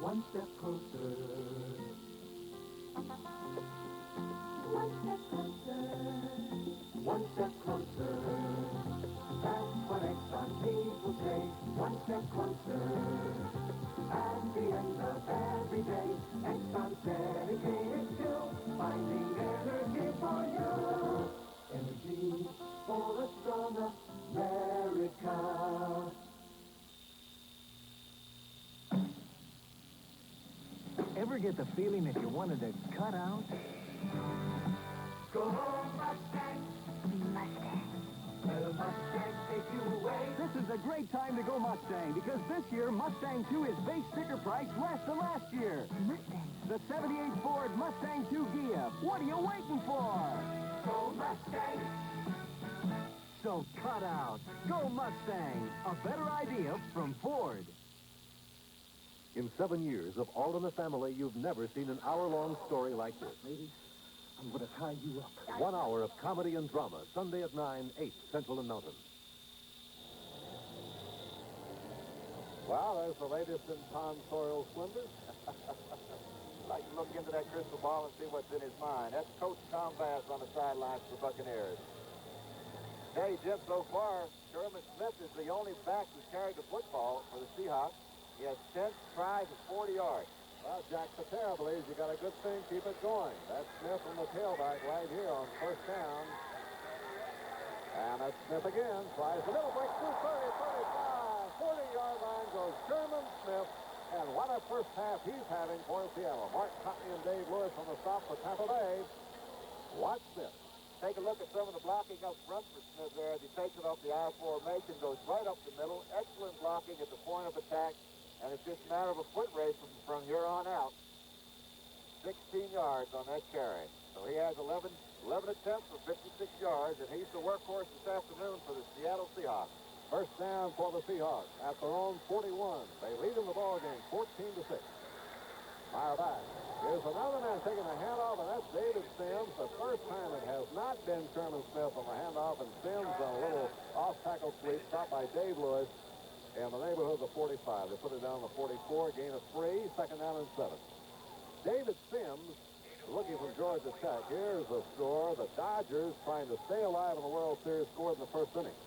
One step closer. One step closer. One step closer. That's what Exxon people say. One step closer. At the end of every day, Exxon's dedicated to finding energy for you. Energy for a stronger America. Ever get the feeling that you wanted to cut out? Go Mustang! Mustang. Let a Mustang take you away. This is a great time to go Mustang because this year Mustang 2 is base sticker price less than last year. Mustang. The 78 Ford Mustang 2 Gia. What are you waiting for? Go Mustang! So cut out. Go Mustang. A better idea from Ford. In 7 years of All in the Family, you've never seen an hour-long story like this. Lady, I'm going to tie you up. 1 hour of comedy and drama, Sunday at 9, 8 Central and Mountain. Well, there's the latest in tonsorial splendor. Like to look into that crystal ball and see what's in his mind. That's Coach Tom Bass on the sidelines for the Buccaneers. Hey, Jim, so far, Sherman Smith is the only back who's carried the football for the Seahawks. He has 10 tries at 40 yards. Well, Jack Patera believes you got a good thing. Keep it going. That's Smith from the tailback right here on first down. And that's Smith again. Tries the middle, breaks through 30, 35, 40-yard line goes Sherman Smith. And what a first half he's having for Seattle. Mark Cotney and Dave Lewis on the stop for Tampa Bay. Watch this. Take a look at some of the blocking up front for Smith there as he takes it off the I formation, goes right up the middle. Excellent blocking at the point of attack. And it's just a matter of a foot race from here on out. 16 yards on that carry. So he has 11 attempts for 56 yards, and he's the workhorse this afternoon for the Seattle Seahawks. First down for the Seahawks at their own 41. They lead in the ball game 14-6. Fire back. Here's another man taking a handoff, and that's David Sims. The first time it has not been Sherman Smith on the handoff, and Sims on a little off-tackle sweep stopped by Dave Lewis in the neighborhood of the 45. They put it down to the 44, gain of 3, second down and 7. David Sims looking from Georgia Tech. Here's the score. The Dodgers trying to stay alive in the World Series scored in the first inning.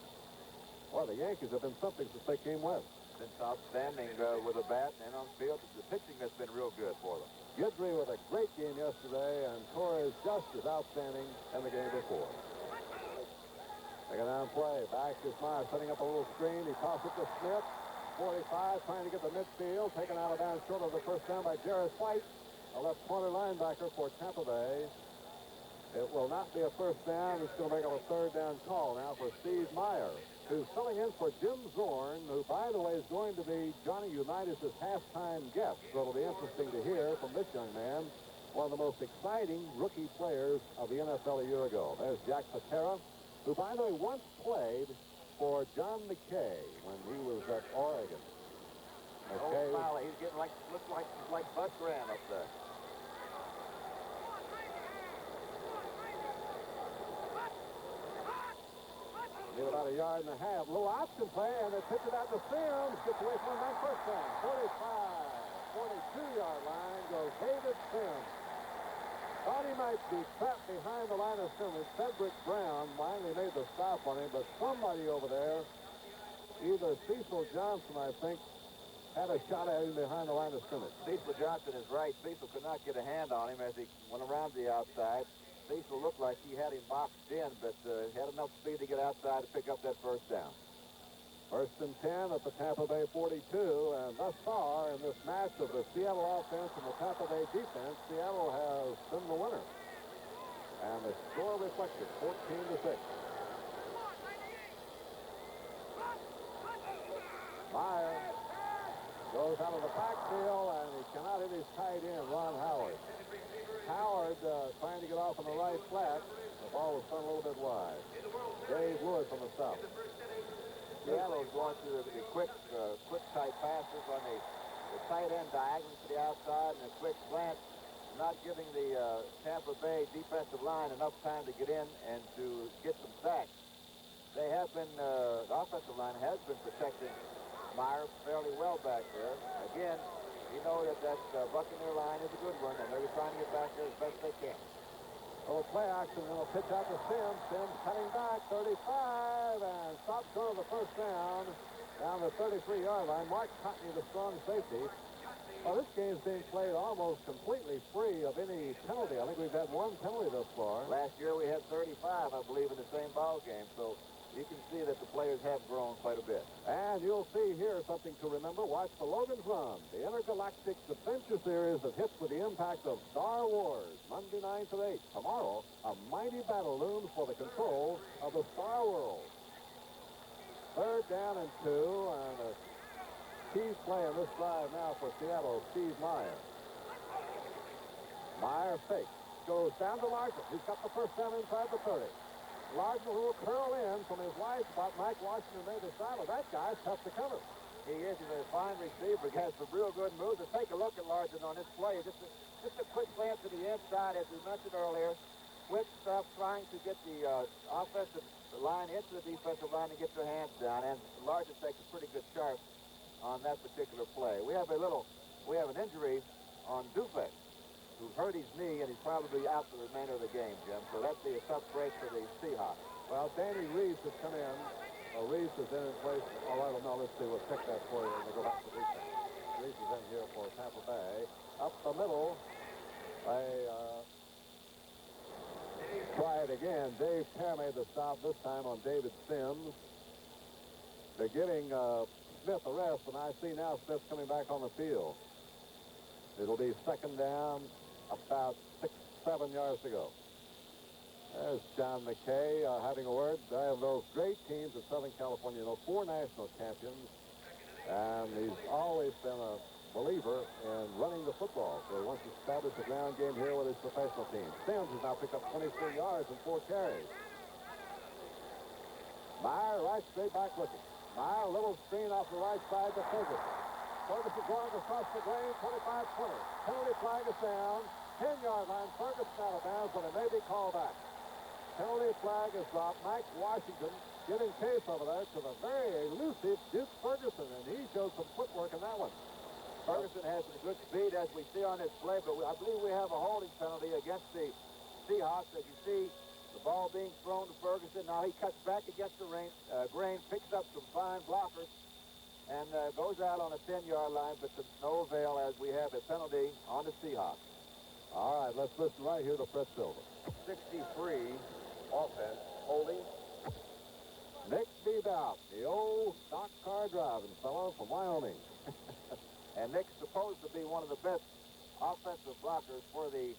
Well, the Yankees have been something since they came west. Been outstanding with a bat and on field. The pitching has been real good for them. Guidry with a great game yesterday, and Torres just as outstanding in the game before. Take a down play. Back is Meyer setting up a little screen. He tosses it to Smith. 45 trying to get the midfield. Taken out of bounds short of the first down by Jarris White, a left corner linebacker for Tampa Bay. It will not be a first down. It's going to make up a third down call now for Steve Meyer, who's filling in for Jim Zorn, who, by the way, is going to be Johnny Unitas' halftime guest. So it'll be interesting to hear from this young man, one of the most exciting rookie players of the NFL a year ago. There's Jack Patera, who, by the way, once played for John McKay when he was at Oregon. McKay, Smiley, he's getting looks like Bud Grant up there. Give about a yard and a half. Little option play, and they pitch it out to Sims. Gets away from that first down. 45, 42-yard line goes David Sims. Thought he might be trapped behind the line of scrimmage. Cedric Brown finally made the stop on him, but somebody over there, either Cecil Johnson, I think, had a shot at him behind the line of scrimmage. Cecil Johnson is right. Cecil could not get a hand on him as he went around the outside. Cecil looked like he had him boxed in, but had enough speed to get outside to pick up that first down. First and 10 at the Tampa Bay 42, and thus far in this match of the Seattle offense and the Tampa Bay defense, Seattle has been the winner. And the score reflected 14-6. Goes out of the backfield, and he cannot hit his tight end, Ron Howard. Howard trying to get off on the right flat. The ball was thrown a little bit wide. Dave Lewis on the stop. Seattle is going through the quick tight passes on the tight end diagonal to the outside and a quick slant, not giving the Tampa Bay defensive line enough time to get in and to get some sacks. They have been, the offensive line has been protecting Meyer fairly well back there. Again, you know that Buccaneer line is a good one, and they're trying to get back there as best they can. Little play action, and a pitch out to Sims. Sims cutting back, 35, and stops short of the first down the 33-yard line. Mark Cotney, the strong safety. Well, this game's being played almost completely free of any penalty. I think we've had one penalty thus far. Last year we had 35, I believe, in the same ball game. So you can see that the players have grown quite a bit. And you'll see here something to remember. Watch the Logan's Run, the intergalactic adventure series that hits with the impact of Star Wars, Monday 9 to 8. Tomorrow, a mighty battle looms for the control of the Star World. Third down and 2, and a key play on this drive now for Seattle, Steve Meyer. Meyer fakes, goes down to Larson. He's got the first down inside the 30. Larson will curl in from his wide spot. Mike Washington made the side of that guy. Tough to cover. He is. He's a fine receiver. He has some real good moves. And take a look at Larson on this play. Just a quick glance to the inside, as we mentioned earlier. Quick stuff, trying to get the offensive line into the defensive line and get their hands down. And Larson takes a pretty good sharp on that particular play. We have an injury on Dufek, who hurt his knee, and he's probably out for the remainder of the game, Jim. So that'd be a tough break for the Seahawks. Well, Danny Reeves has come in. Reeves is in place. All right, well, let's see. We'll check that for you when we go back to defense. Reeves is in here for Tampa Bay. Up the middle. They try it again. Dave Pear made the stop this time on David Sims. They're giving Smith a rest, and I see now Smith coming back on the field. It'll be second down, about 6-7 yards to go. There's John McKay having a word. They have those great teams in Southern California, 4 national champions, and he's always been a believer in running the football. So he wants to establish a ground game here with his professional team. Sims has now picked up 23 yards and 4 carries. Meyer right straight back looking. Meyer, a little screen off the right side to Ferguson. Ferguson going across the grain, 25-20. Penalty flag is down. 10-yard line. Ferguson out of bounds, but it may be called back. Penalty flag is dropped. Mike Washington giving chase over there to the very elusive Duke Ferguson, and he showed some footwork in that one. Ferguson has some good speed, as we see on this play, but I believe we have a holding penalty against the Seahawks. As you see, the ball being thrown to Ferguson. Now he cuts back against the grain, picks up some fine blockers, and goes out on a 10-yard line, but to no avail as we have a penalty on the Seahawks. All right, let's listen right here to Fred Silver. 63 offense, holding. Nick Bebout, the old stock car driving fellow from Wyoming. And Nick's supposed to be one of the best offensive blockers for the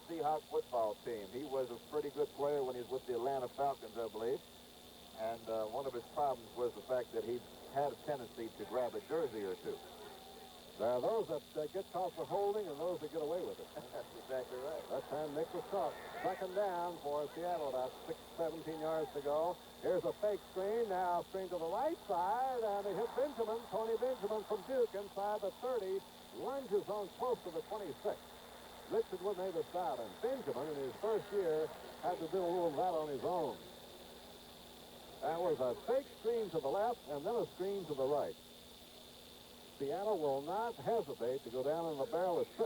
Seahawks football team. He was a pretty good player when he was with the Atlanta Falcons, I believe. And one of his problems was the fact that he had a tendency to grab a jersey or two. There are those that get caught for holding and those that get away with it. That's exactly right. That time Nick was caught. Second down for Seattle, about 17 yards to go. Here's a fake screen. Now screen to the right side, and they hit Benjamin. Tony Benjamin from Duke inside the 30. Lunges on close to the 26. Richard Wood made the stop, and Benjamin in his first year had to do a little of that on his own. That was a fake screen to the left and then a screen to the right. Seattle will not hesitate to go down in the barrel of 6.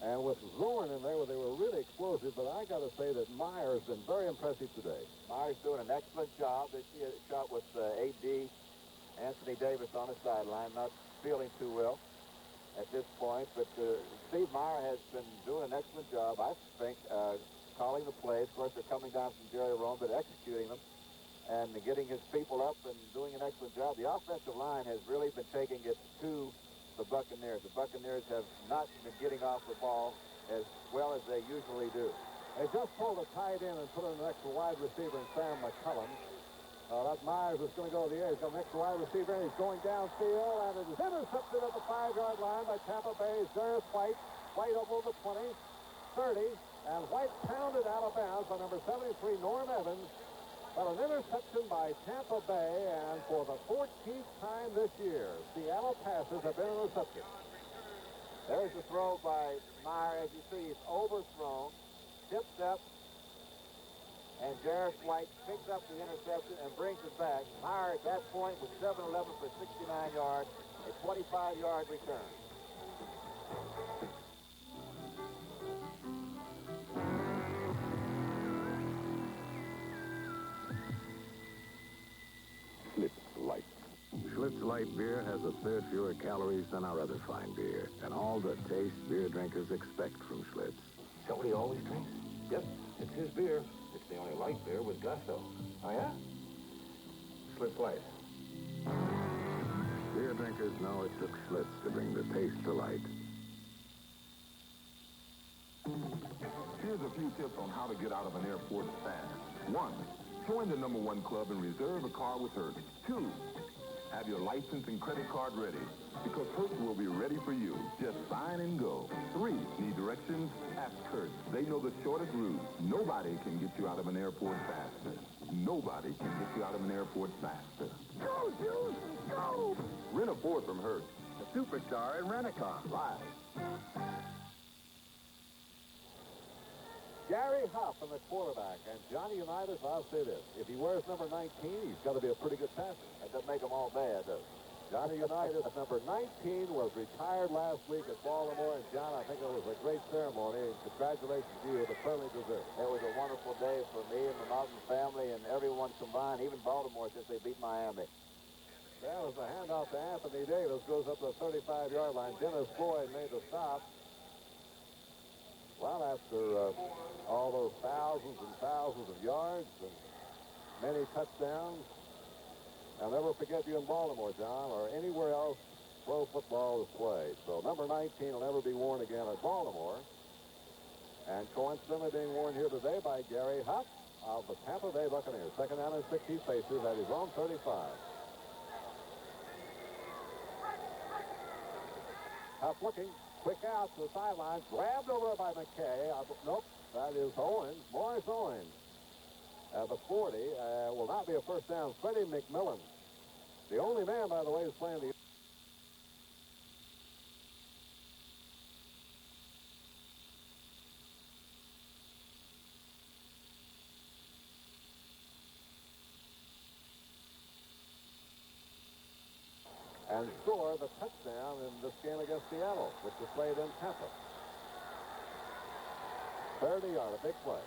And with Zorn in there, they were really explosive, but I got to say that Meyer's been very impressive today. Meyer's doing an excellent job. This shot with A.D. Anthony Davis on the sideline, not feeling too well at this point, but Steve Meyer has been doing an excellent job, I think, calling the plays. Of course, they're coming down from Jerry Rome, but executing them and getting his people up and doing an excellent job. The offensive line has really been taking it to the Buccaneers. The Buccaneers have not been getting off the ball as well as they usually do. They just pulled a tight end and put in an extra wide receiver in Sam McCullum. That Myers is going to go to the air. He's got an extra wide receiver. He's going downfield, and it is intercepted at the 5-yard line by Tampa Bay's Jarvis White. White over the 20, 30, and White pounded out of bounds by number 73, Norm Evans. But an interception by Tampa Bay, and for the 14th time this year, Seattle passes have been intercepted. There's the throw by Meyer. As you see, he's overthrown, tipped up, and Jarvis White picks up the interception and brings it back. Meyer at that point was 7-11 for 69 yards, a 25-yard return. Schlitz Light. Schlitz Light beer has a third fewer calories than our other fine beer, and all the taste beer drinkers expect from Schlitz. So what he always drinks? Yep, it's his beer. It's the only light beer with gusto. Oh, yeah? Schlitz Light. Beer drinkers know it took Schlitz to bring the taste to light. Here's a few tips on how to get out of an airport fast. 1, join the #1 club and reserve a car with Hertz. 2, have your license and credit card ready, because Hertz will be ready for you. Just sign and go. 3, need directions? Ask Hertz. They know the shortest route. Nobody can get you out of an airport faster. Nobody can get you out of an airport faster. Go, Juice! Go! Rent a Ford from Hertz. The superstar in rent-a-car. Live. Gary Huff in the quarterback, and Johnny Unitas, I'll say this. If he wears number 19, he's got to be a pretty good passer. That doesn't make them all bad, does it? Johnny Unitas, number 19, was retired last week at Baltimore, and John, I think it was a great ceremony. Congratulations to you, but certainly deserved. It was a wonderful day for me and the Mountain family and everyone combined, even Baltimore, since they beat Miami. That was a handoff to Anthony Davis, goes up to the 35-yard line. Dennis Floyd made the stop. Well, after all those thousands and thousands of yards and many touchdowns, I'll never forget you in Baltimore, John, or anywhere else pro football is played. So number 19 will never be worn again at Baltimore. And coincidentally being worn here today by Gary Huff of the Tampa Bay Buccaneers. 2nd down and 6 he faces at his own 35. Huff looking. Quick out to the sidelines. Grabbed over by McKay. Nope, that is Owens. Morris Owens. At the 40 will not be a first down. Freddie McMillan. The only man, by the way, who's playing the... and score the touchdown in this game against Seattle, which was played in Tampa. 30-yard, a big play.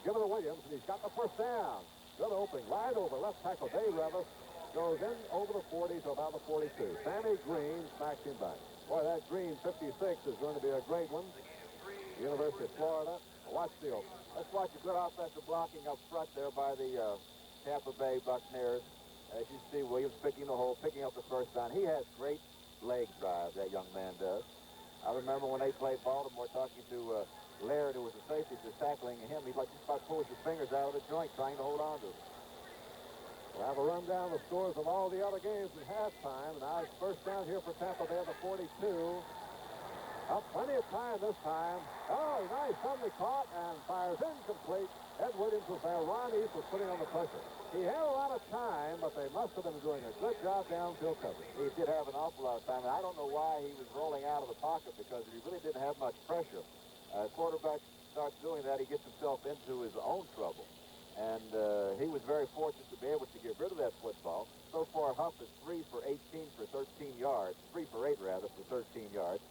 Give it to Williams, and he's got the first down. Good opening, wide over, left tackle Dave Revis goes in over the 40 to about the 42. Sammy Green smacks him back. Boy, that Green 56 is going to be a great one. University of Florida. Watch the open. Let's watch a good offensive blocking up front there by the Tampa Bay Buccaneers. As you see, Williams picking the hole, picking up the first down. He has great leg drive, that young man does. I remember when they played Baltimore, talking to Laird, who was the safety, just tackling him. He'd like just about pull his fingers out of the joint, trying to hold on to it. We'll have a rundown of the scores of all the other games at halftime. Now it's first down here for Tampa Bay at the 42. Up plenty of time this time. Oh, nice. Suddenly caught and fires incomplete. Ed Williams was there. Ron East was putting on the pressure. He had a lot of time, but they must have been doing a good job downfield coverage. He did have an awful lot of time. And I don't know why he was rolling out of the pocket, because he really didn't have much pressure. Quarterback starts doing that, he gets himself into his own trouble. And he was very fortunate to be able to get rid of that football. So far, Huff is 3 for 18 for 13 yards. 3 for 8, rather, for 13 yards.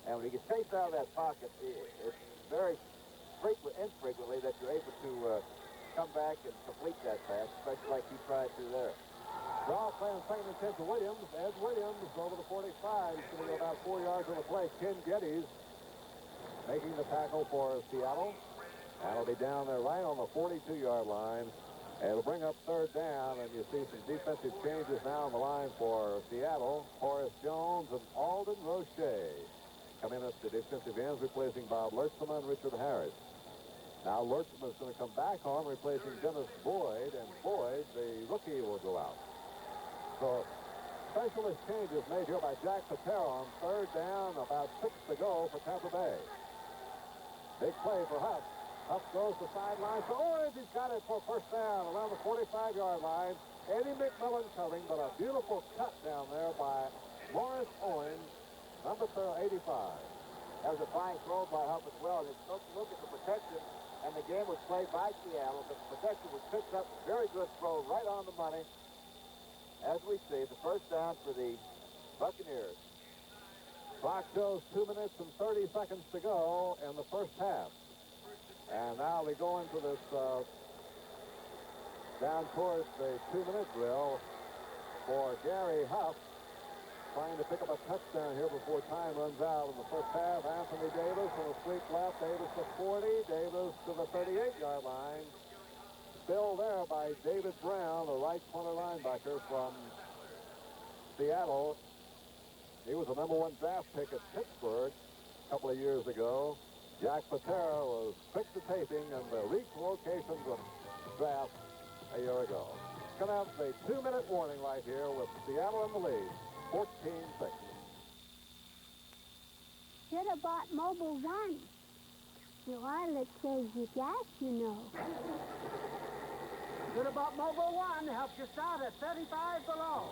And when he gets chased out of that pocket, it's very infrequently that you're able to come back and complete that pass, especially like he tried to there. Draw play on 2nd and 10 to Williams. Ed Williams over the 45. He's going to go about 4 yards on the play. Ken Geddes making the tackle for Seattle. That'll be down there right on the 42-yard line. It'll bring up 3rd down, and you see some defensive changes now on the line for Seattle. Horace Jones and Alden Roche coming up to defensive ends, replacing Bob Lertzema and Richard Harris. Now Lurchman is going to come back on, replacing Dennis Boyd, and Boyd, the rookie, will go out. So specialist changes made here by Jack Patera on third down, about 6 to go for Tampa Bay. Big play for Huff. Huff goes the sideline to Owens. He's got it for first down around the 45-yard line. Eddie McMillan covering, but a beautiful cut down there by Morris Owens, number 85. That was a fine throw by Huff as well. Just look at the protection, and the game was played by Seattle. The protection was picked up. Very good throw, right on the money. As we see, the first down for the Buccaneers. Clock shows 2 minutes and 30 seconds to go in the first half. And now we go into this down towards the 2-minute drill for Gary Huff, trying to pick up a touchdown here before time runs out in the first half. Anthony Davis on a sweep left. Davis to 40. Davis to the 38-yard line. Still there by David Brown, the right corner linebacker from Seattle. He was the #1 draft pick at Pittsburgh a couple of years ago. Jack Patera was quick to taping and the reach locations of draft a year ago. Going to have a 2-minute warning right here with Seattle in the lead, 14-6. Should have bought Mobile One. The wireless saves you gas, you know. Should have bought Mobile One. Helps you start at 35 below.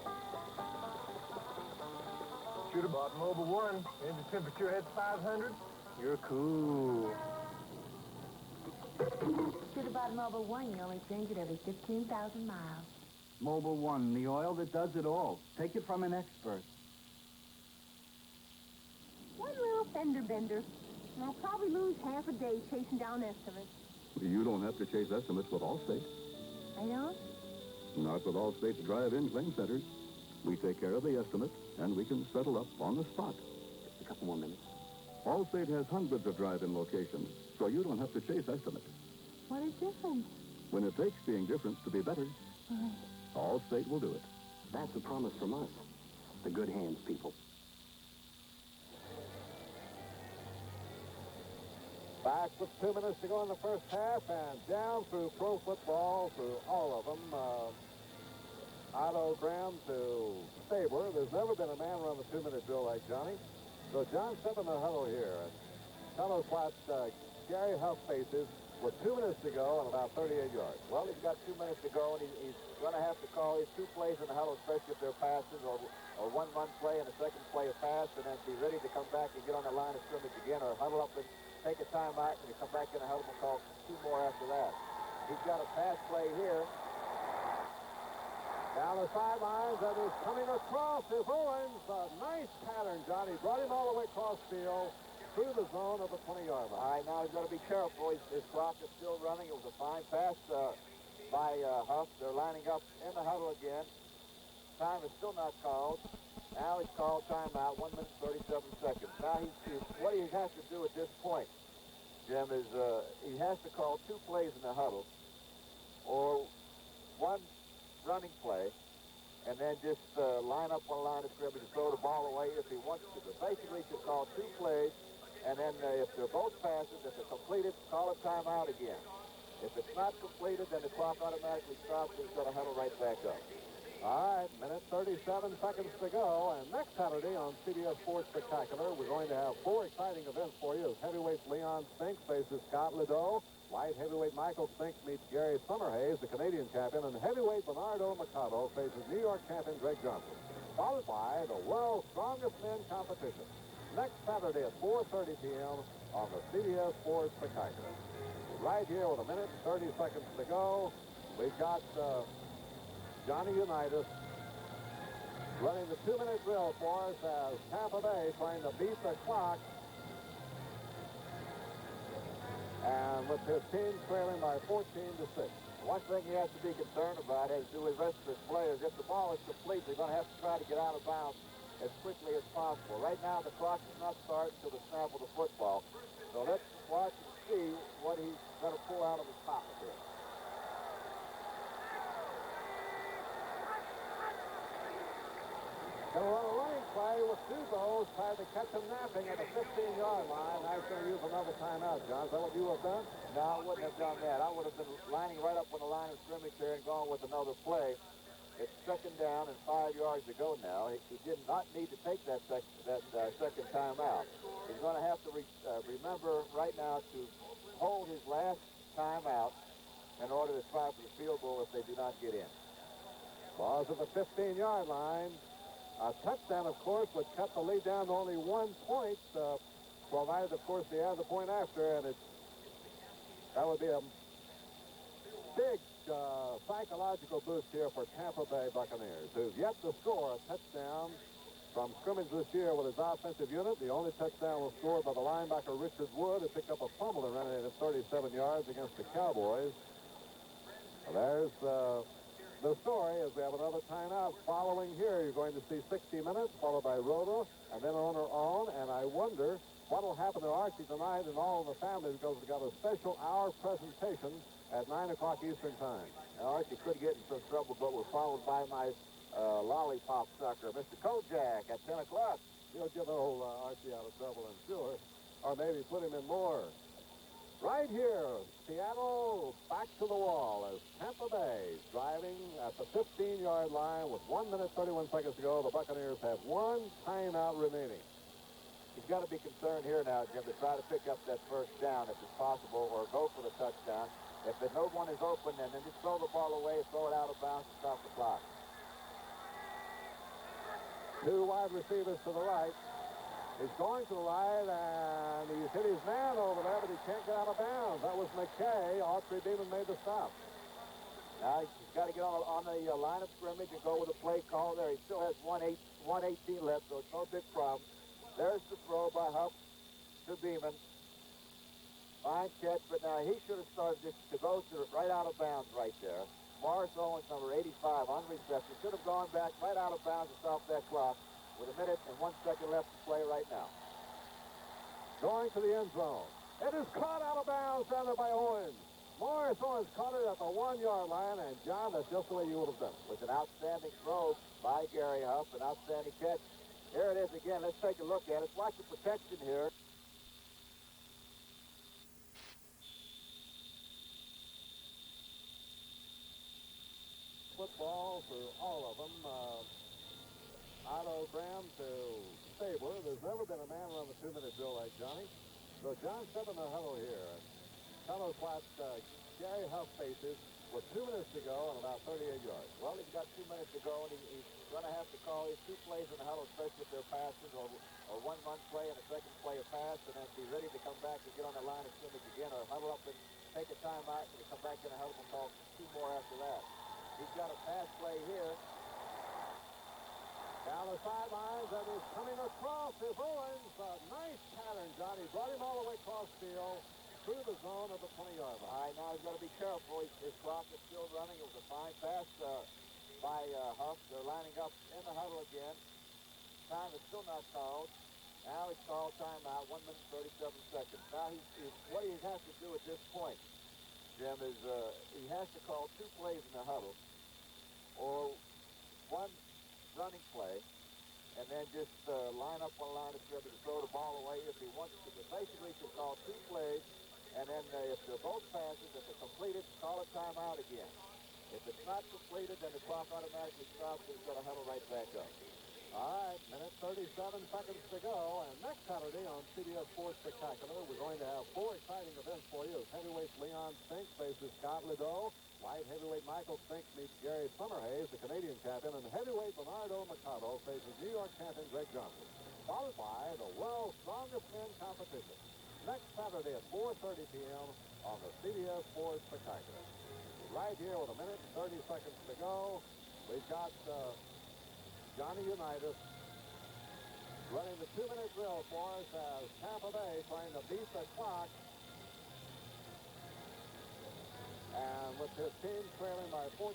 Should have bought Mobile One. Engine temperature hits 500. You're cool. Should have bought Mobile One. You only change it every 15,000 miles. Mobile One, the oil that does it all. Take it from an expert. One little fender bender. I'll probably lose half a day chasing down estimates. You don't have to chase estimates with Allstate. I don't? Not with Allstate's drive-in claim centers. We take care of the estimate, and we can settle up on the spot. Just a couple more minutes. Allstate has hundreds of drive-in locations, so you don't have to chase estimates. What is different? When it takes being different to be better, Allstate will do it. That's a promise from us. The good hands people. Back with 2 minutes to go in the first half, and down through pro football, through all of them. Otto Graham to Stabler. There's never been a man run the 2-minute drill like Johnny. So John set in the huddle here. Tell us what Gary Huff faces with 2 minutes to go and about 38 yards. Well, he's got 2 minutes to go, and he's going to have to call his 2 plays in the huddle, especially if they're passes, or 1 run play and a second play of pass, and then be ready to come back and get on the line of scrimmage again, or huddle up and take a timeout, and you come back in the huddle and call 2 more after that. He's got a pass play here. Down the sidelines, and is coming across is Owens. A nice pattern, Johnny. Brought him all the way across field through the zone of the 20-yard line. All right, now he's got to be careful. His clock is still running. It was a fine pass by Huff. They're lining up in the huddle again. Time is still not called. Now he's called timeout, 1 minute 37 seconds. Now what he has to do at this point, Jim, is he has to call 2 plays in the huddle, or 1 running play, and then just line up on the line of scrimmage and throw the ball away if he wants to. But basically, he should call 2 plays, and then if they're both passes, if they're completed, call a timeout again. If it's not completed, then the clock automatically stops and he's got to huddle right back up. All right, minute 37 seconds to go, and next Saturday on CBS Sports Spectacular, we're going to have 4 exciting events for you. As heavyweight Leon Spinks faces Scott Lideau. Light heavyweight Michael Spinks meets Gary Summerhays, the Canadian champion, and heavyweight Bernardo Machado faces New York champion Greg Johnson. Followed by the World's Strongest Men competition. Next Saturday at 4:30 p.m. on the CBS Sports Spectacular. Right here with a minute and 30 seconds to go, we've got Johnny Unitas running the 2-minute drill for us as Tampa Bay trying to beat the clock. And with his team trailing by 14-6. One thing he has to be concerned about, as do the rest of his players, if the ball is complete, they're going to have to try to get out of bounds as quickly as possible. Right now, the clock does not start until the snap of the football. So let's watch and see what he's going to pull out of his pocket here. Going to run a running play with two goals, tried to catch him napping at the 15-yard line. I was going to use another timeout, John. Is that what you would have done? No, I wouldn't have done that. I would have been lining right up on the line of scrimmage there and going with another play. It's second down and 5 yards to go now. He did not need to take that second timeout. He's going to have to remember right now to hold his last timeout in order to try for the field goal if they do not get in. Ball's at the 15-yard line. A touchdown, of course, would cut the lead down to only 1 point, provided, of course, they add the point after, and that would be a big psychological boost here for Tampa Bay Buccaneers, who've yet to score a touchdown from scrimmage this year with his offensive unit. The only touchdown was scored by the linebacker Richard Wood, who picked up a fumble and ran it at 37 yards against the Cowboys. There's the story as we have another timeout following here. You're going to see 60 minutes, followed by Rhoda, and then Owner On. And I wonder what will happen to Archie tonight and all of the family, because we've got a special hour presentation at 9 o'clock Eastern Time. Now, Archie could get in some trouble, but we're followed by my lollipop sucker, Mr. Kojak, at 10 o'clock. You'll get old Archie out of trouble, I'm sure. Or maybe put him in more. Right here, Seattle back to the wall as Tampa Bay driving at the 15-yard line with 1 minute, 31 seconds to go. The Buccaneers have one timeout remaining. He's got to be concerned here now, Jim, to try to pick up that first down if it's possible, or go for the touchdown. If no one is open, then just throw the ball away, throw it out of bounds, and stop the clock. Two wide receivers to the right. He's going to the right, and he's hit his man over there, but he can't get out of bounds. That was McKay. Autry Beeman made the stop. Now he's got to get on the line of scrimmage and go with a play call there. He still has 118 left, so it's no big problem. There's the throw by Huff to Beeman. Fine catch, but now he should have started to go right out of bounds right there. Morris Owens, number 85, on reception, should have gone back right out of bounds and stopped that clock. With a minute and 1 second left to play right now. Going to the end zone. It is caught out of bounds down there by Owens. Morris Owens caught it at the 1-yard line, and John, that's just the way you would have done it. With an outstanding throw by Gary Huff, an outstanding catch. Here it is again. Let's take a look at it. Watch the protection here. Football for all of them. Otto Graham to Stabler. There's never been a man around the 2-minute drill like Johnny. So John set in the huddle here. Tunnel's what Gary Huff faces with 2 minutes to go and about 38 yards. Well, he's got 2 minutes to go, and he's going to have to call his 2 plays in the huddle, especially if they're passes, or 1-run play and a second play of pass, and then be ready to come back and get on the line of scrimmage again, or huddle up and take a timeout and come back in the huddle and call 2 more after that. He's got a pass play here. Down the sidelines, and he's coming across his Owens. A nice pattern, Johnny. Brought him all the way across field through the zone of the 20-yard line. All right, now he's got to be careful. His clock is still running. It was a fine pass by Huff. They're lining up in the huddle again. Time is still not called. Now he's called timeout, 1 minute, 37 seconds. Now what he has to do at this point, Jim, is he has to call 2 plays in the huddle, or 1 running play, and then just line up on the line of scrimmage and throw the ball away if he wants to. But basically, he should call 2 plays, and then if they're both passes, if they're completed, call a timeout again. If it's not completed, then the clock automatically stops and he's got to huddle right back up. All right, minute 37 seconds to go, and next Saturday on CBS Sports Spectacular, we're going to have 4 exciting events for you. Heavyweight Leon Spink faces Scott Lideau. Light heavyweight Michael Spink meets Gary Summerhays, the Canadian champion, and heavyweight Bernardo Machado faces New York champion Greg Johnson, followed by the world's strongest men competition. Next Saturday at 4:30 p.m. on the CBS Sports Spectacular. Right here with a minute and 30 seconds to go, we've got Johnny Unitas running the 2-minute drill for us as Tampa Bay trying to beat the clock. And with his team trailing by 14-6.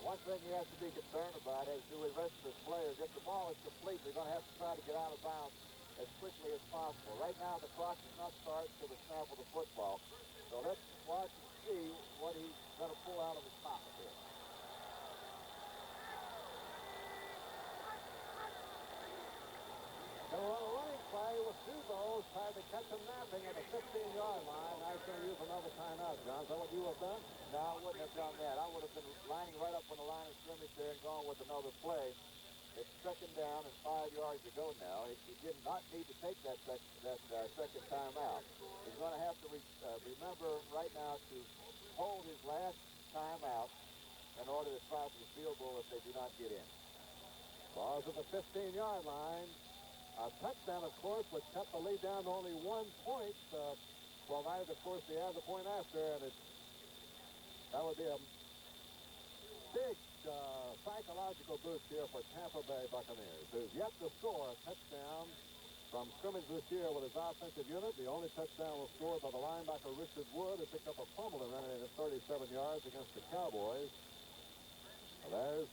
One thing he has to be concerned about is do the rest of his players. If the ball is complete, they're going to have to try to get out of bounds as quickly as possible. Right now, the clock does not start until the snap of the football. So let's watch and see what he's going to pull out of his pocket here. almost tried to catch him napping at the 15-yard line. I was going to use another timeout, John. Is that what you would have done? No, I wouldn't have done that. I would have been lining right up on the line of scrimmage there and going with another play. It's second down and 5 yards to go now. He did not need to take that second timeout. He's going to have to remember right now to hold his last timeout in order to try for the field goal if they do not get in. Ball's at the 15-yard line. A touchdown, of course, which cut the lead down to only 1 point. Provided, of course, they add the point after, and that would be a big psychological boost here for Tampa Bay Buccaneers, who's yet to score a touchdown from scrimmage this year with his offensive unit. The only touchdown was scored by the linebacker Richard Wood, who picked up a fumble and ran it at 37 yards against the Cowboys. There's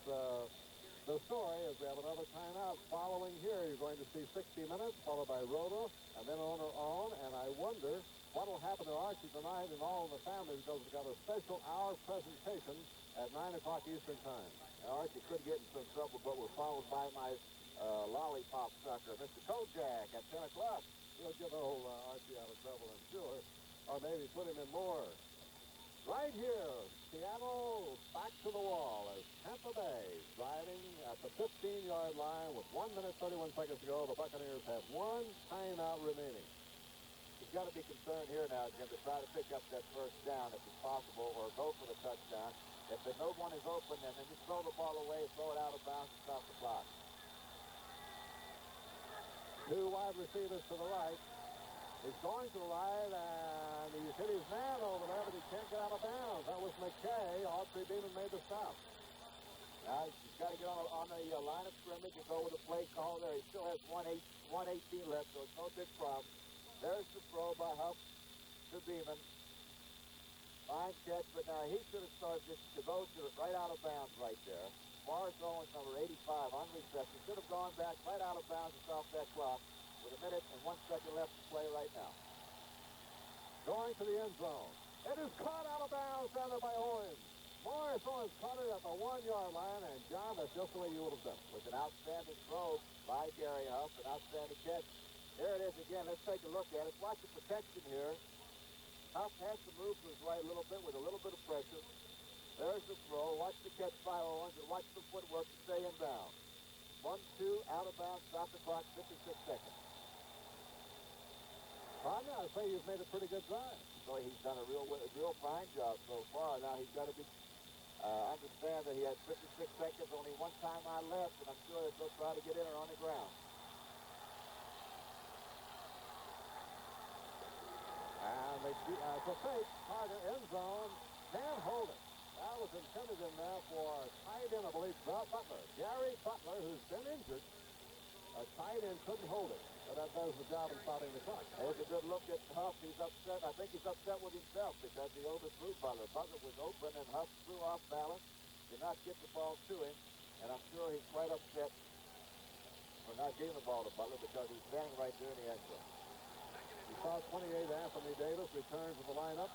the story as we have another timeout following here. You're going to see 60 minutes, followed by Roto, and then on her own. And I wonder what will happen to Archie tonight and all of the family, because we've got a special hour presentation at 9 o'clock Eastern Time. Now, Archie could get in some trouble, but we're followed by my lollipop sucker, Mr. Kojak, at 10 o'clock. He'll get old Archie out of trouble, I'm sure. Or maybe put him in more. Right here, Seattle back to the wall as Tampa Bay driving at the 15-yard line with 1 minute, 31 seconds to go. The Buccaneers have one timeout remaining. He's got to be concerned here now, Jim, to try to pick up that first down if it's possible, or go for the touchdown. If no one is open, then just throw the ball away, throw it out of bounds, and stop the clock. Two wide receivers to the right. He's going to the right, and he's hit his man over there, but he can't get out of bounds. That was McKay. Autry Beeman made the stop. Now, he's got to get on the line of scrimmage and go with a play call there. He still has 1:18 left, so it's no big problem. There's the throw by Huff to Beeman. Fine catch, but now he should have started just to go to it right out of bounds right there. Morris Owens, number 85, on reception, should have gone back right out of bounds and stopped that clock with 1 minute and 1 second left to play right now. Going to the end zone. It is caught out of bounds down there by Owens. Morris Owens caught it at the 1-yard line, and John, that's just the way you would have done it. With an outstanding throw by Gary Huff, an outstanding catch. There it is again. Let's take a look at it. Watch the protection here. Huff has to move to his right a little bit with a little bit of pressure. There's the throw. Watch the catch by Owens, and watch the footwork to stay in bounds. 1-2, out of bounds, stop the clock, 56 seconds. I'd say he's made a pretty good drive. So he's done a real fine job so far. Now he's got to be understand that he has 56 seconds, only one timeout left, and I'm sure he'll try to get in or on the ground. And the fake, Carter, end zone, can't hold it. That was intended in there for tight end, I believe, Butler. Gary Butler, who's been injured. A tight end couldn't hold it. So that does the job in stopping the clock. There's a good look at Huff. He's upset. I think he's upset with himself because he overthrew Butler. Butler was open, and Huff threw off balance. Did not get the ball to him. And I'm sure he's quite upset for not giving the ball to Butler because he's standing right there in the end zone. We saw 28 Anthony Davis return to the lineup.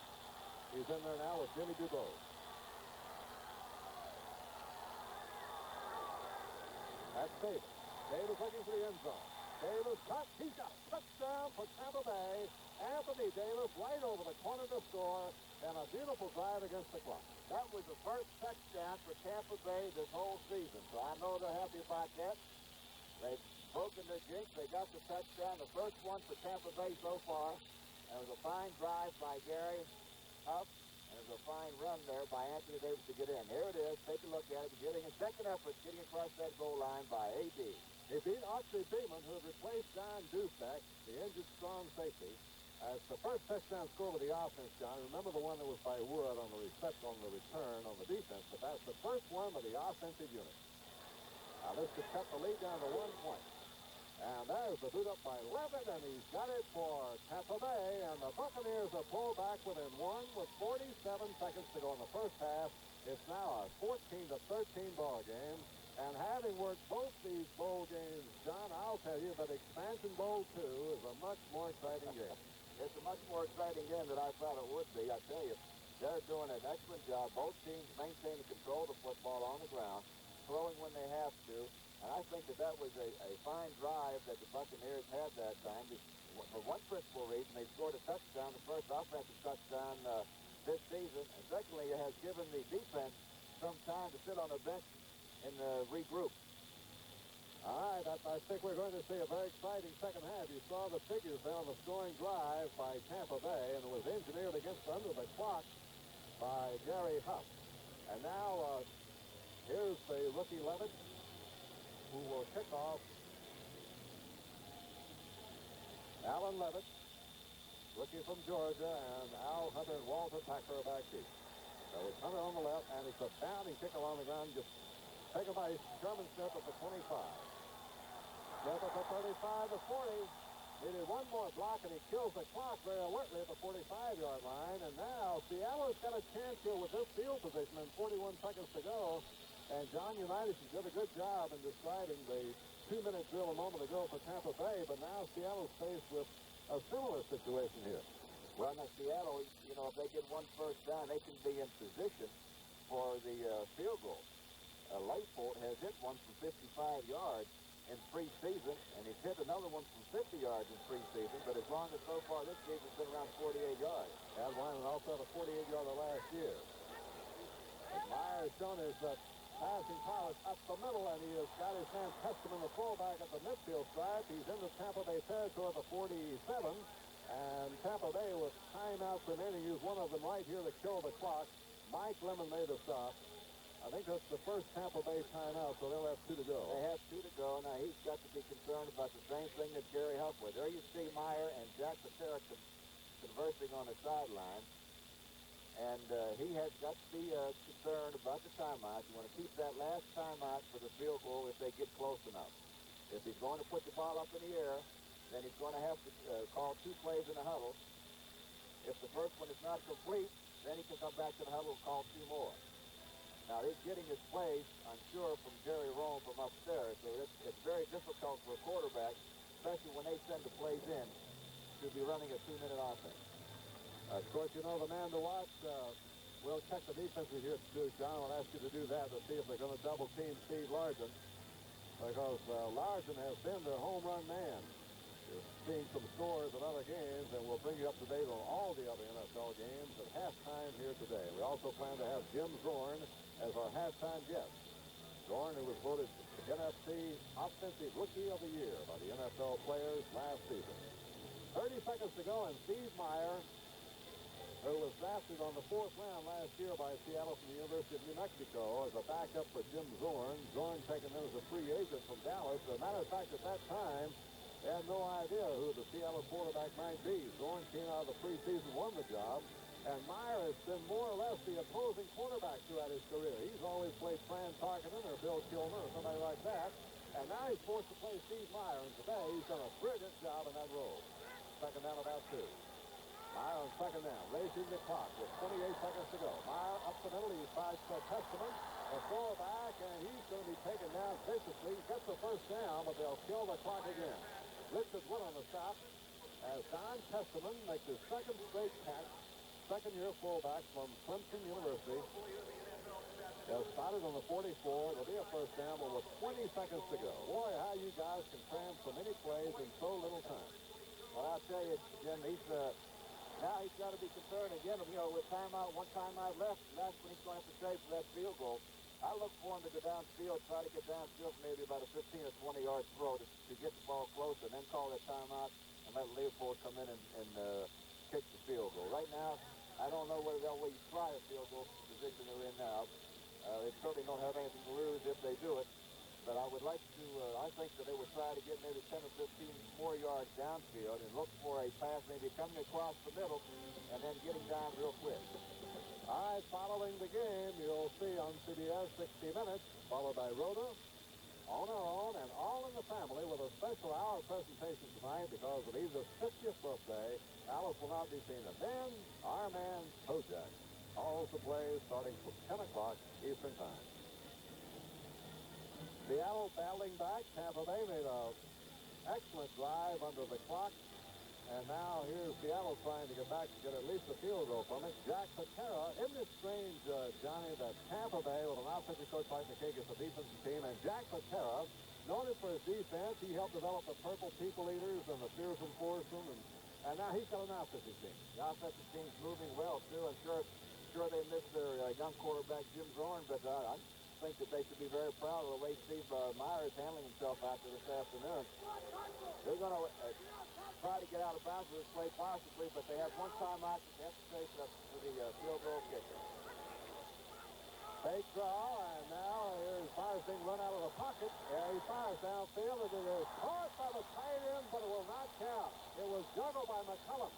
He's in there now with Jimmy Dubois. That's Davis. Davis looking for the end zone. Davis cut. He's got a touchdown for Tampa Bay. Anthony Davis right over the corner to score, and a beautiful drive against the clock. That was the first touchdown for Tampa Bay this whole season, so I know they're happy about that. They've broken their jinx. They got the touchdown, the first one for Tampa Bay so far. And it was a fine drive by Gary Huff, and it was a fine run there by Anthony Davis to get in. Here it is. Take a look at it. Getting a second effort, getting across that goal line by A.D. He beat Autry Beeman, who had replaced John Dusek, the injured strong safety. It's the first touchdown score with the offense, John. Remember the one that was by Wood on the return on the defense, but that's the first one with the offensive unit. Now this could cut the lead down to 1 point. And there's the boot up by Levitt, and he's got it for Tampa Bay, and the Buccaneers are pulled back within one with 47 seconds to go in the first half. It's now a 14-13 ball game. And having worked both these bowl games, John, I'll tell you that Expansion Bowl 2 is a much more exciting game. It's a much more exciting game than I thought it would be. I tell you, they're doing an excellent job. Both teams maintaining control of the football on the ground, throwing when they have to, And I think that was a fine drive that the Buccaneers had that time. For one principal reason, they scored a touchdown, the first offensive touchdown this season. And secondly, it has given the defense some time to sit on the bench and regroup. All right, I think we're going to see a very exciting second half. You saw the figures there on the scoring drive by Tampa Bay, and it was engineered against under the clock by Gary Huff. And now here's the rookie Levitt, who will kick off. Alan Levitt, rookie from Georgia, and Al Hunter and Walter Packer back deep. So it's Hunter on the left, and it's a bounding kick along the ground, just taken by Sherman Smith at the 25. Smith at the 35, the 40. Needed one more block, and he kills the clock very alertly at the 45-yard line. And now Seattle's got a chance here with this field position and 41 seconds to go. And John Unitas did a good job in describing the 2-minute drill a moment ago for Tampa Bay, but now Seattle's faced with a similar situation here. Well, now Seattle, you know, if they get one first down, they can be in position for the field goal. Lightfoot has hit one from 55 yards in preseason, and he's hit another one from 50 yards in preseason, but as long as so far this season has been around 48 yards. Had one and also had a 48-yarder last year. And Myers shown his passing prowess up the middle, and he has got his man Testament, the fullback, at the midfield stripe. He's in the Tampa Bay territory at the 47, and Tampa Bay with timeouts remaining used one of them right here to kill the clock. Mike Lemon made the stop. I think that's the first Tampa Bay timeout, so they'll have 2 to go. They have 2 to go. Now, he's got to be concerned about the same thing that Jerry Huff was. There you see Meyer and Jack Patera conversing on the sideline. And he has got to be concerned about the timeout. You want to keep that last timeout for the field goal if they get close enough. If he's going to put the ball up in the air, then he's going to have to call 2 plays in a huddle. If the first one is not complete, then he can come back to the huddle and call 2 more. Now, he's getting his plays, I'm sure, from Jerry Rome from upstairs, so it's very difficult for a quarterback, especially when they send the plays in, to be running a 2-minute offense. Of course, you know, the man to watch, we'll check the defenses here too, John. I'll ask you to do that to see if they're going to double team Steve Largent, because Largent has been their home run man. You're seeing some scores in other games, and we'll bring you up to date on all the other NFL games at halftime here today. We also plan to have Jim Zorn as our halftime guest. Zorn, who was voted NFC Offensive Rookie of the Year by the NFL players last season. 30 seconds to go, and Steve Meyer, who was drafted on the 4th round last year by Seattle from the University of New Mexico as a backup for Jim Zorn. Zorn taken in as a free agent from Dallas. As a matter of fact, at that time, they had no idea who the Seattle quarterback might be. Zorn came out of the preseason, won the job, and Meyer has been more or less the opposing quarterback throughout his career. He's always played Fran Tarkenton or Bill Kilmer or somebody like that, and now he's forced to play Steve Meyer, and today he's done a brilliant job in that role. Second down about 2. Meyer on second down, racing the clock with 28 seconds to go. Meyer up the middle, he tries for Testament, a throw back, and he's going to be taken down viciously. He gets the first down, but they'll kill the clock again. Richard Wood on the stop as Don Testament makes his second straight catch, second-year fullback from Clemson University. They're spotted on the 44. It'll be a first down, but with 20 seconds to go. Boy, how you guys can cram so many plays in so little time. Well, I'll tell you, Jim, now he's got to be concerned again, you know, with one timeout left, that's when he's going to have to trade for that field goal. I look for him to go downfield, try to get downfield for maybe about a 15 or 20-yard throw to get the ball closer, and then call that timeout and let Leopold come in and kick the field goal. Right now, I don't know whether they'll really try a field goal position they're in now. They certainly don't have anything to lose if they do it. But I would like to, I think that they would try to get maybe 10 or 15 more yards downfield and look for a pass maybe coming across the middle and then getting down real quick. All right, following the game, you'll see on CBS 60 Minutes, followed by Rhoda, On Our Own, and All in the Family with a special hour presentation tonight because of Eva's 50th birthday. Alice will not be seen. And then, our man, Kojak, calls the plays starting from 10 o'clock Eastern Time. Seattle battling back. Tampa Bay made an excellent drive under the clock. And now here's Seattle trying to get back to get at least a field goal from it. Jack Patera. Isn't it strange, Johnny, that Tampa Bay, with an offensive coach like McKay, gets a defensive team, and Jack Patera known him for his defense. He helped develop the Purple People Eaters and the Fearsome Foursome, and now he's got an offensive team. The offensive team's moving well, too. I'm sure they missed their young quarterback, Jim Zorn, but I think that they should be very proud of the way Steve Meyer is handling himself out there this afternoon. They're going to try to get out of bounds with this play possibly, but they have one timeout that they have to take up for the field goal kicker. Fake draw, and now here's Myers being run out of the pocket. He fires downfield, and it is caught by the tight end, but it will not count. It was juggled by McCullum.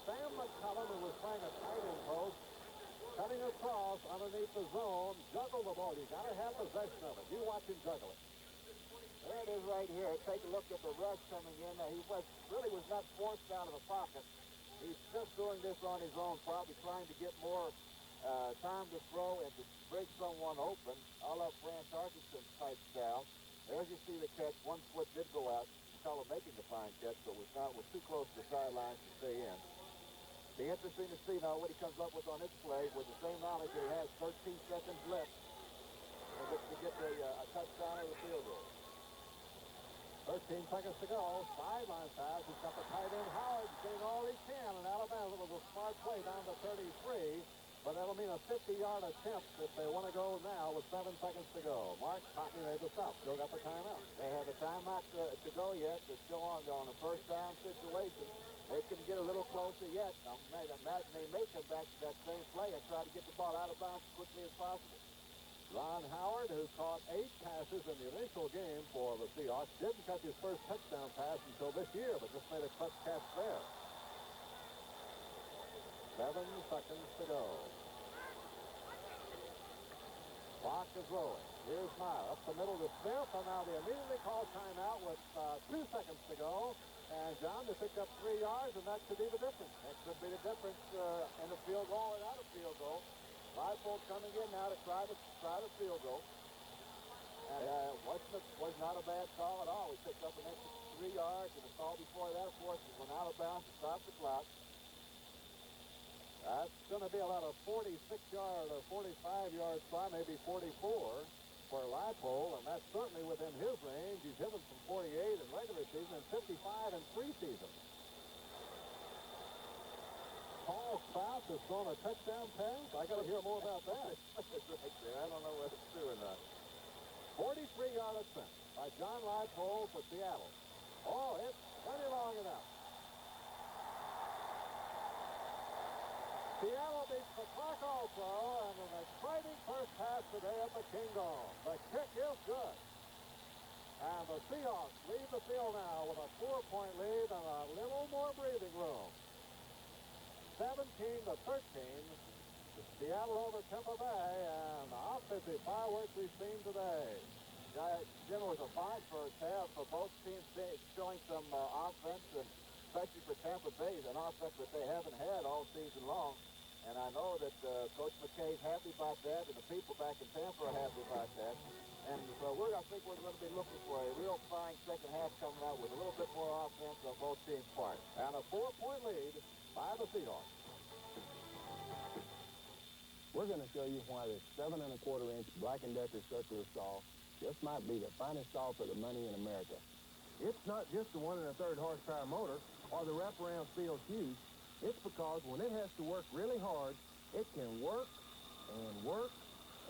Sam McCullum, who was playing a tight end post, cutting across underneath the zone, juggle the ball. You got to have possession of it. You watch him juggle it. There it is right here. Take a look at the rush coming in. He really was not forced out of the pocket. He's just doing this on his own, probably trying to get more time to throw and to break someone open. I'll let Fran Tarkenson type style. There you see the catch. One foot did go out. McCullum making the fine catch, but was too close to the sidelines to stay in. Be interesting to see now what he comes up with on this play with the same knowledge that he has 13 seconds left to get a touchdown or the field goal. 13 seconds to go. Sideline pass. He's got the tight end Howard doing all he can, and Alabama was a smart play down to 33. But that'll mean a 50-yard attempt if they want to go now with 7 seconds to go. Mark Hockney made the stop. Still got the timeout. They have a timeout to go yet. They're still on a first down situation. They can get a little closer yet. I imagine they may come back to that same play and try to get the ball out of bounds as quickly as possible. Ron Howard, who caught 8 passes in the initial game for the Seahawks, didn't catch his first touchdown pass until this year, but just made a clutch catch there. 7 seconds to go. Clock is rolling. Here's Meyer up the middle to Smith, and now they immediately call timeout with 2 seconds to go. And John, they picked up 3 yards, and that could be the difference. That could be the difference in the field goal and out of field goal. Leipold coming in now to try the field goal. And was not a bad call at all. He picked up an extra 3 yards, and the call before that, of course, went out of bounds to stop the clock. That's going to be about a 46-yard or 45-yard try, maybe 44 for Leipold, and that's certainly within his range. He's hit him from 48 in regular season and 55 in preseason. Paul South has thrown a touchdown pass. I got to hear more about that. I don't know whether it's true or not. 43-yard attempt by John Leipold for Seattle. Oh, it's plenty long enough. Seattle beats the clock also, and an exciting first pass today at the Kingdome. The kick is good. And the Seahawks lead the field now with a 4-point lead and a little more breathing room. 17-13. Seattle over Tampa Bay, and the offensive fireworks we've seen today. Jim, was a fine first half for both teams showing some offense, and especially for Tampa Bay, an offense that they haven't had all season long. And I know that Coach McKay's happy about that, and the people back in Tampa are happy about that. And so I think we're going to be looking for a real fine second half coming out with a little bit more offense on both teams' parts. And a 4-point lead by the Seahawks. We're going to show you why this 7¼ inch Black & Decker circular saw just might be the finest saw for the money in America. It's not just the 1 1/3 horsepower motor or the wraparound steel fuse. It's because when it has to work really hard, it can work and work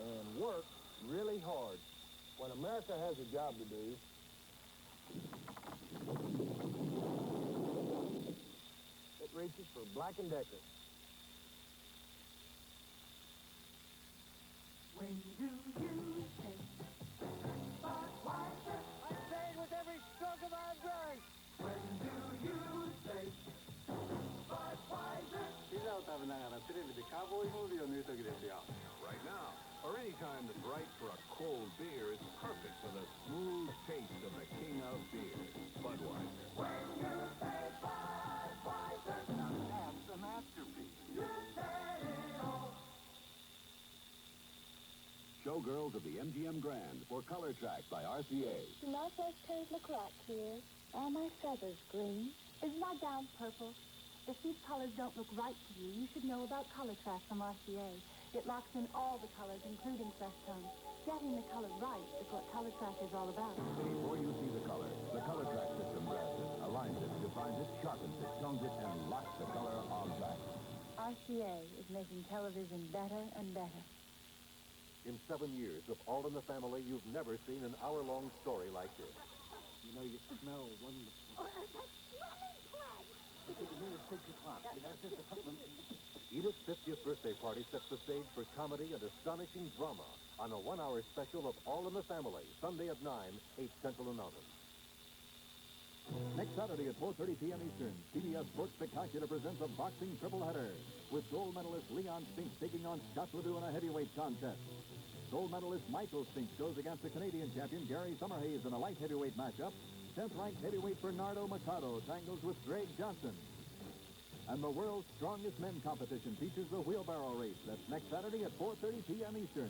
and work really hard. When America has a job to do, it reaches for Black & Decker. When do you say Budweiser? I say it with every stroke of our drink. When do you say Budweiser? ピザを食べながらテレビでカウボーイムービーを見るときですよ。 Right now, or any time that's right for a cold beer is perfect for the smooth taste of the king of beers, Budweiser. When you say Budweiser, That's a masterpiece. you said it all. Showgirls of the MGM Grand for Color Track by RCA. Do my first toes look right to you? Are my feathers green? Is my gown purple? If these colors don't look right to you, you should know about Color Track from RCA. It locks in all the colors, including fresh tones. Getting the color right is what Color Track is all about. Before you see the color track system grabs it, aligns it, defines it, sharpens it, tones it, and locks the color on track. RCA is making television better and better. In 7 years of All in the Family, you've never seen an hour-long story like this. You know, you smell wonderful. Look at the nearest 6 o'clock. That's just something. Edith's 50th birthday party sets the stage for comedy and astonishing drama on a 1-hour special of All in the Family, Sunday at 9, 8 Central and Mountain. Next Saturday at 4:30 p.m. Eastern, CBS Sports Spectacular presents a boxing triple header with gold medalist Leon Spinks taking on Scott Ledoux in a heavyweight contest. Gold medalist Michael Spinks goes against the Canadian champion Gary Summerhays in a light heavyweight matchup. 10th-ranked heavyweight Bernardo Machado tangles with Greg Johnson. And the world's strongest men competition features the wheelbarrow race. That's next Saturday at 4:30 p.m. Eastern.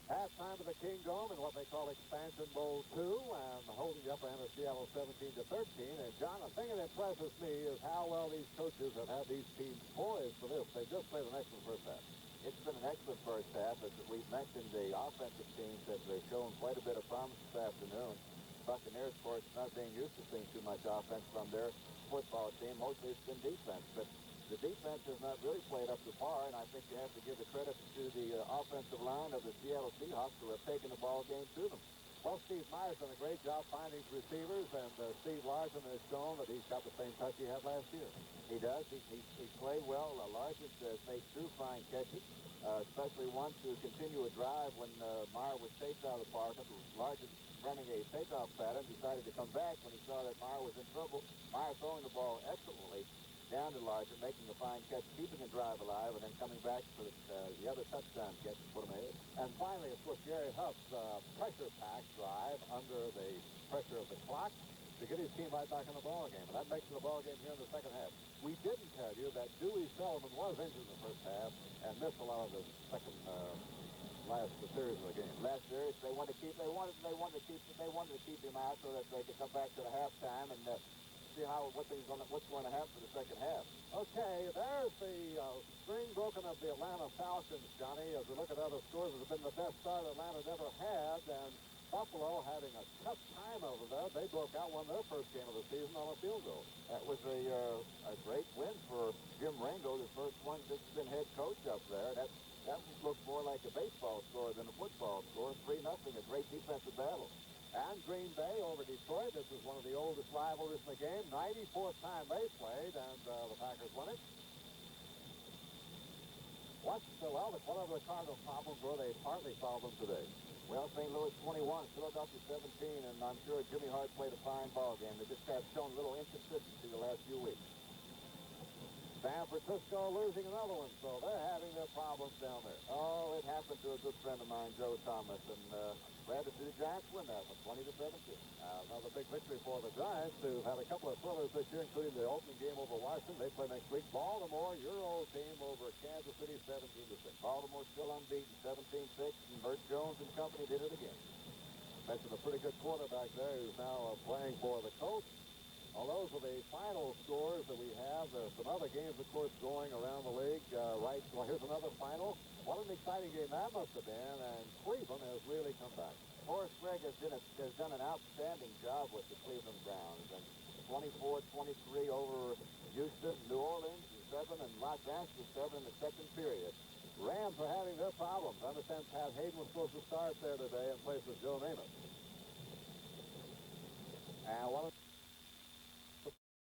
Halftime of the King Dome in what they call Expansion Bowl 2, and holding the upper end of Seattle 17-13. And, John, the thing that impresses me is how well these coaches have had these teams poised for this. They just played an excellent first half. It's been an excellent first half. As we've mentioned, the offensive teams have shown quite a bit of promise this afternoon. Buccaneers, of course, not being used to seeing too much offense from their football team. Mostly it's been defense, but the defense has not really played up to par, and I think you have to give the credit to the offensive line of the Seattle Seahawks who have taken the ball game to them. Well, Steve Meyer's done a great job finding receivers, and Steve Larson has shown that he's got the same touch he had last year. He does. He's played well. Larson has made 2 fine catches, especially one to continue a drive when Meyer was chased out of the park. Larson running a takeoff pattern, decided to come back when he saw that Meyer was in trouble. Meyer throwing the ball excellently down to Larson, making the fine catch, keeping the drive alive, and then coming back for the other touchdown catch to put him ahead. And finally, of course, Gary Huff's pressure pack drive under the pressure of the clock to get his team right back in the ball game. And that makes it a ball game here in the second half. We didn't tell you that Dewey Sullivan was injured in the first half and missed a lot of the second last series of the game. Last series, they wanted to keep him out so that they could come back to the halftime and see what's going to happen for the second half. Okay, there's the string broken of the Atlanta Falcons, Johnny. As we look at other scores, it has been the best start Atlanta never had, and Buffalo having a tough time over there. They broke out, won their first game of the season on a field goal. That was a great win for Jim Ringo, the first one since he's been head coach up there. That looked more like a baseball score than a football score. 3-0, a great defensive battle. And Green Bay over Detroit. This is one of the oldest rivalries in the game. 94th time they played, and the Packers won it. Whatever the Cardinals' problems were, they partly solved them today. Well, St. Louis 21, Philadelphia 17, and I'm sure Jimmy Hart played a fine ball game. They just have shown a little inconsistency the last few weeks. San Francisco losing another one, so they're having their problems down there. Oh, it happened to a good friend of mine, Joe Thomas, and glad to see the Giants win that one, 20-17. Another big victory for the Giants, who've had a couple of thrillers this year, including the opening game over Washington. They play next week. Baltimore, your old team, over Kansas City, 17-6. Baltimore still unbeaten, 17-6, and Burt Jones and company did it again. Mentioned a pretty good quarterback there who's now playing for the Colts. Well, those are the final scores that we have. There's some other games, of course, going around the league. Well, here's another final. What an exciting game that must have been, and Cleveland has really come back. Horace Gregg has done an outstanding job with the Cleveland Browns, and 24-23 over Houston, New Orleans, 7, and Los Angeles, 7 in the second period. Rams are having their problems. I understand Pat Hayden was supposed to start there today in place of Joe Namath. And